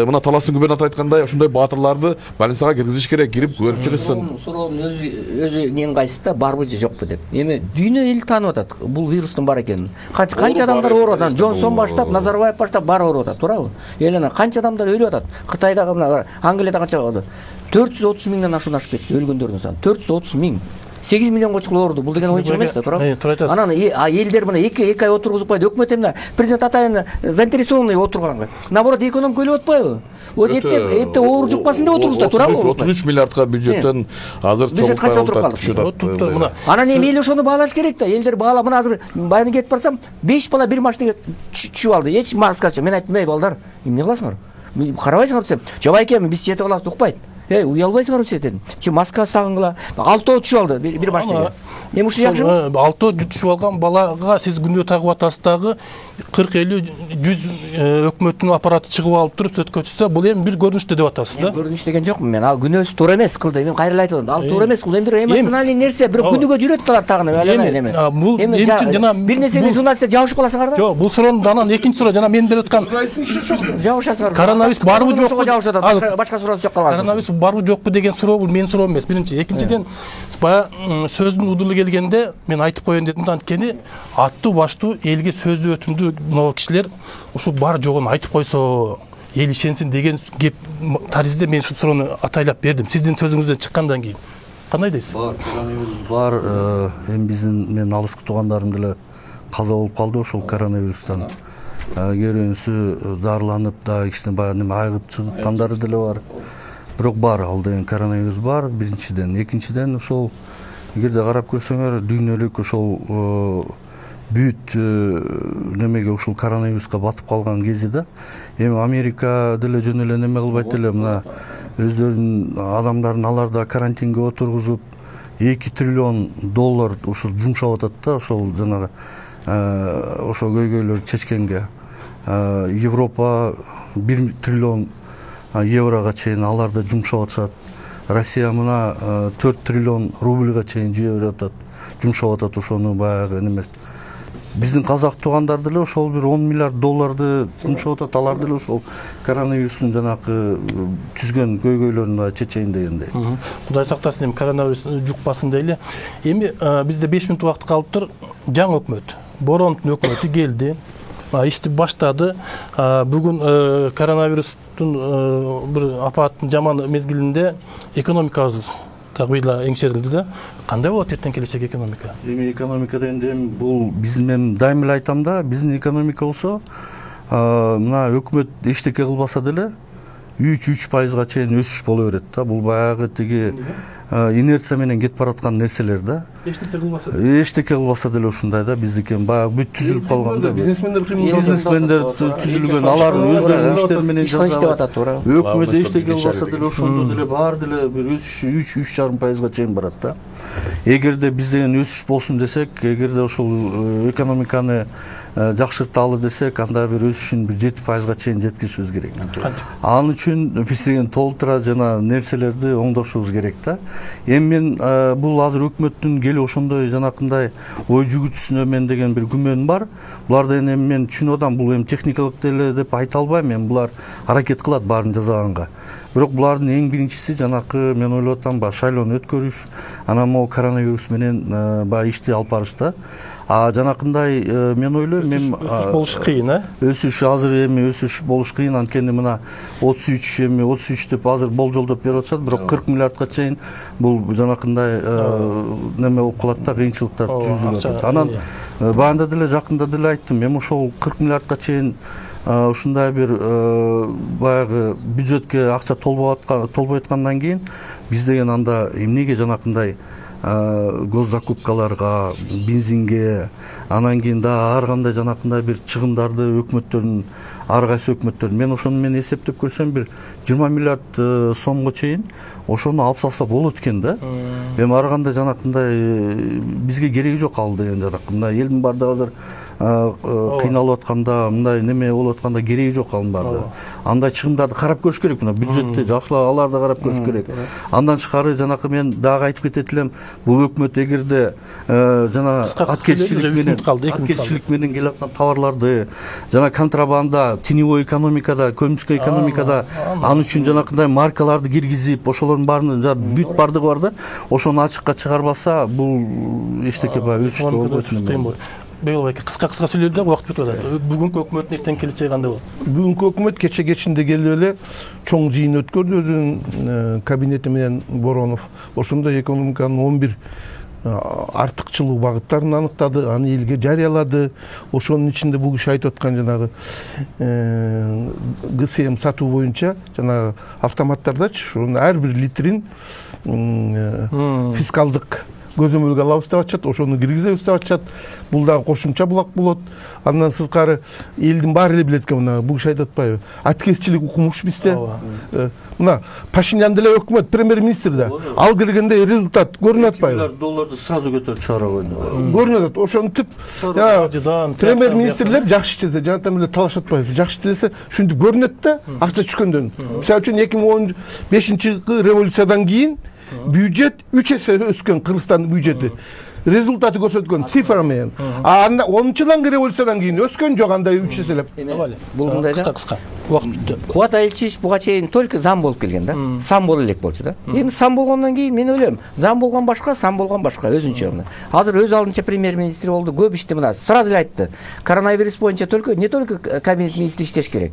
мына Таластын губернатору айткандай, ошондой баатырларды больницага киргизиш керек, кирип көрүп чыгышсын. Суроонун өзү нең кайсы да, барбы же жокпу деп. Эми дүйнө эл таанып атат бул вирустун бар экенин. Канча адамдар ооруп атат? Джонсон баштап, Назарбаев баштап баары ооруп атат, туурабы? Эл анан канча адамдар өлүп атат? Кытайдагы мына Англияда канча болду? 430 миңден ашып кетти өлгөндөрдүн саны. 430 миң. 8 миллионго чыккан оорду. Бул деген оюнчук эмес да, туурабы? Анан элдер мына 2 ай отургузуп койду. Өкмөт эмне? Президент атайын заинтересованный отурганга. Наоборот, экономика өлүп атпайбы? Вот эпте оору жукпасын деп отургузда, туурабы? 33 миллиардка бюджеттен азыр чоң. Анан эми эл ошону баалаш керек да. Элдер баалап, мына азыр байына кетип барсам, 5 бала бир машинага түшүп алды. Эч маскачы. Мен айттым, балдар, эмне кыласыңар? карабайсыңар десем, жабайке биз жетип алабыз укпайт. Уялбайсыңар дедим. Чи маска сагынгыла. 6 түшүп алды бир баштыга. Эми ушул жакшы. 6 түшүп алган балага сиз күндө тагып атасыз дагы 40-50 100 өкмөттүн аппараты чыгып алып туруп сөткөчүсө, бул эми бир көрүнүштө деп атасыз да. Көрүнүш деген жокмун мен. Ал күнөөсү туура эмес кылды. Мен кайра айтып атам. Ал туура эмес кылды. Бир эмоционалдык нерсе, бир күнүгө жүрөт тагына. Бул эмчи жана бир нерсени журналисттер жабышып каласыңар да. Жок, бул суроонун анан экинчи суроо жана мен берип аткан жабышасыңар. Коронавирус барбы жокпу? Башка суроосу жок калган. Коронавирус барбы жокпу деген суроо бул менин суроом эмес. Биринчи, экинчиден баягы сөздүн удулу келгенде мен айтып коеюн дедим да, анткени аттуу баштуу элге сөзү өтүмдүү могу кишилер ушул бар жогун айтып койсо эл ишенсин деген кеп таризде мен ушул суроону атайлап бердим. Сиздин сөзүңүздөн чыккандан кийин кандай дейсиз? Бар, коронавирус бар. Эми биздин мен алыскы туугандарым деле каза болуп калды ошол коронавирустан. Көрүнүсү дарыланып да кичине баягы неме айыгып чыккандары деле бар. Бирок бар, ал деген коронавирус бар биринчиден. Экинчиден ошол эгерде карап көрсөңөр дүйнөлүк ошол бүт немеге ушул коронавируска батып калган кезде да, эми Америка деле жөн эле неме кылбайт эле, мына өздөрүнүн адамдарын аларда карантинге отургузуп 2 триллион доллар ушул жумшап атат да, ошол жанагы ошол көйгөйлөр чечкенге. Европа 1 триллион еврога чейин аларды жумшап атышат. Россия мына 4 триллион рубльга чейин жиберип атат, жумшап атат ошону баягы немес. Биздин казак туугандар деле ошол бир 10 миллиард долларды жумшап атат, алар деле ошол коронавирустун жанакы түзгөн көйгөйлөрүн чечейин дегендей. Кудай сактасын, эми коронавирус жукпасын дейли. Эми бизде 5 мүнөт убакыт калыптыр. Жаңы өкмөт, Бороновдун өкмөтү келди, ишти баштады. Бүгүн коронавирустун бир апаттын жаман мезгилинде экономикабыз быйла эңшерилди да. Кандай болот эртең келечек экономика? Эми экономика дегенде бул биздин, мен дайым эле айтам да, биздин экономика болсо мына өкмөт эчтеке кылбаса деле 3% чейин өсүш боло берет да. Бул баягы тиги инерция менен кетип бараткан нерселер да. Эчтеке кылбаса деле ушундай да, биздики баягы бүт түзүлүп калган да. Бизнесмендер түзүлгөн, алар өздөрүнүн иштери менен жасап атат. Өкмөт эчтеке кылбаса деле ошондо деле баары деле бир өсүш 3,5% чейин барат да. Эгерде биз деген өсүш болсун десек, эгерде ошол экономиканы жакшырталы десек, анда бир өсүшүн бир 7% чейин жеткиришибиз керек. Ал үчүн биз деген толтура жана нерселерди оңдошубуз керек да. Эми мен бул азыр өкмөттүн келип ошондой жанакындай ой жүгүртүүсүнө мен деген бир күмөн бар. Булардан эми мен түшүнүп атам, бул эми техникалык деле деп айта албайм, мен булар аракет кылат баарын жасаганга. Бирок булардын эң биринчиси жанакы мен ойлоп атам, шайлоону өткөрүш, анан могу коронавирус менен баягы ишти алып барыш да. Жанакындай мен ойлойм, мен өсүш болуш кыйын, өсүш азыр эми өсүш болуш кыйын, анткени мына 33 деп азыр болжолдоп берип атышат, бирок 40 миллиардка чейин бул жанакындай неме болуп калат да, кыйынчылыктар түзүлүп атат. Анан баягында деле жакында деле айттым, эми ошол 40 миллиардка чейин ушундай бир баягы бюджетке акча толбой аткандан кийин биз деген анда эмнеге жанакындай госзакупкаларга, бензинге, анан кийин да ар кандай жанакындай бир чыгымдарды өкмөттөрдүн, ар кайсы өкмөттөр, мен ошону мен эсептеп көрсөм бир 20 миллиард сомго чейин ошону алып салса болот экен да. Эми ар кандай жанакындай бизге кереги жок ал деген жанакындай элдин баардыгы азыр кыйналып атканда, мындай неме болуп атканда кереги жок анын баардыгы. Андай чыгымдарды карап көрүш керек, мына бюджетти жакшылап аларды карап көрүш керек. Андан тышкары жанакы мен дагы айтып кетет элем, бул өкмөт эгерде жана аткезчилик менен келе аткан товарларды, жана контрабанда, теневой экономикада, көмүскө экономикада аны үчүн жанакындай маркаларды киргизип, ошолордун баарынын бүт бардыгы бар да, ошону ачыкка чыгарбаса, бул эчтеке баягы өсүштө болбойт. Бейл байке, кыска сүйлөдү, убакыт бүтүп атат. Бүгүнкү өкмөттүн эртең келечеги кандай болот? Бүгүнкү өкмөт кечинде келип эле чоң жыйын өткөрдү өзүнүн кабинети менен Боронов. Ошондо экономиканын 11 артыкчылык багыттарын аныктады, аны элге жарыялады. Ошонун ичинде бул киши айтып аткан жанагы ГСМ сатуу боюнча жанагы автоматтардачы ошонун ар бир литрин фискалдык көзөмөлгө алабыз деп атышат, ошону киргизебиз деп атышат. Бул дагы кошумча булак болот. Андан сырткары элдин баары эле билет экен, мына бул киши айтып атпайбы? Аткезчилик укмуш бизде. Мына Пашинян деле өкмөт, премьер-министр да. Ал киргенде результат көрүнүп атпайбы? $2 сразу көтөрүп чыгарып койду. Көрүнүп атат. Ошентип премьер-министрлер жакшы иштесе, жанатан эле талаш атпайбы? Жакшы иштесе, ушинтип көрүнөт да, акча түшкөндөн. Мисалы үчүн 2015-жылкы революциядан кийин бюджет 3 эсе өскөн, Кыргызстандын бюджети. Результаты көрсөткөн цифра менен. А 10-жылкы революциядан кийин өскөн жок, андай 3 эселеп. Бул мындай да. Кыска. Убакыт бүттү. Кубат Айылчевич буга чейин только зам болуп келген да. Сам боло элек болчу да. Эми сам болгондон кийин мен ойлойм, зам болгон башка, сам болгон башка, өзүнчө мына. Азыр өз алдынча премьер-министр болду, көп ишти мына сразу эле айтты. Коронавирус боюнча только не только кабинет министри иштеш керек.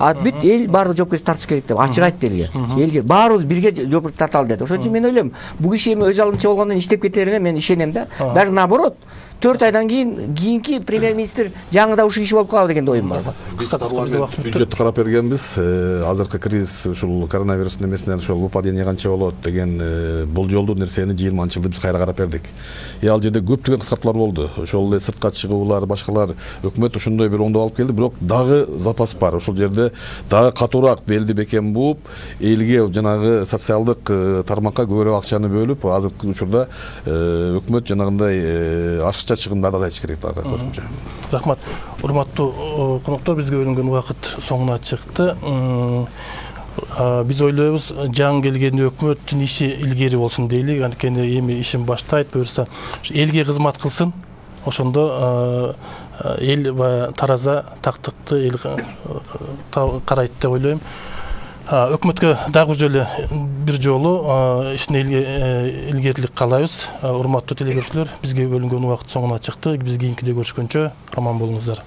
А бүт эл баардык жоопкерчиликти тартыш керек деп ачык айтты элге. Элге баарыбыз бирге жоопкерчиликти тарталы деди. Ошон үчүн мен ойлойм, бул киши эми өз алдынча болгондон иштеп кетерине мен ишенем да. Даже наоборот, 4 айдан кийинки премьер-министр жаңыда ушул киши болуп калабы деген оюм бар. Бюджетти карап бергенбиз. Азыркы кризис ушул коронавирустун эмесинен ушул выпадение канча болот деген болжолдуу нерсени 20-жылда биз кайра карап бердик. Ал жерде көптөгөн кыскартуулар болду. Ошол эле сыртка чыгуулар, башкалар өкмөт ошондой бир оңдоп алып келди, бирок дагы запас бар. Ошол жерде дагы катуураак белди бекем бууп, элге жанагы социалдык тармакка көбүрөөк акчаны бөлүп, азыркы учурда өкмөт жанагындай ашыкча чыгымдарды азайтыш керек дагы кошумча. Рахмат. Урматтуу коноктор, бизге бөлүнгөн убакыт соңуна чыкты. Биз ойлойбуз, жаңы келген өкмөттүн иши илгери болсун дейлик. Анткени эми ишин баштайт, буюрса элге кызмат кылсын. Ошондо эл тараза тактыкты эл карайт деп ойлойм. Өкмөткө дагы бир жолу ишин илгерилик каалайбыз. Урматтуу телекөрүүчүлөр, бизге бөлүнгөн убакыт соңуна чыкты. Биз кийинкиде көрүшкөнчө аман болуңуздар.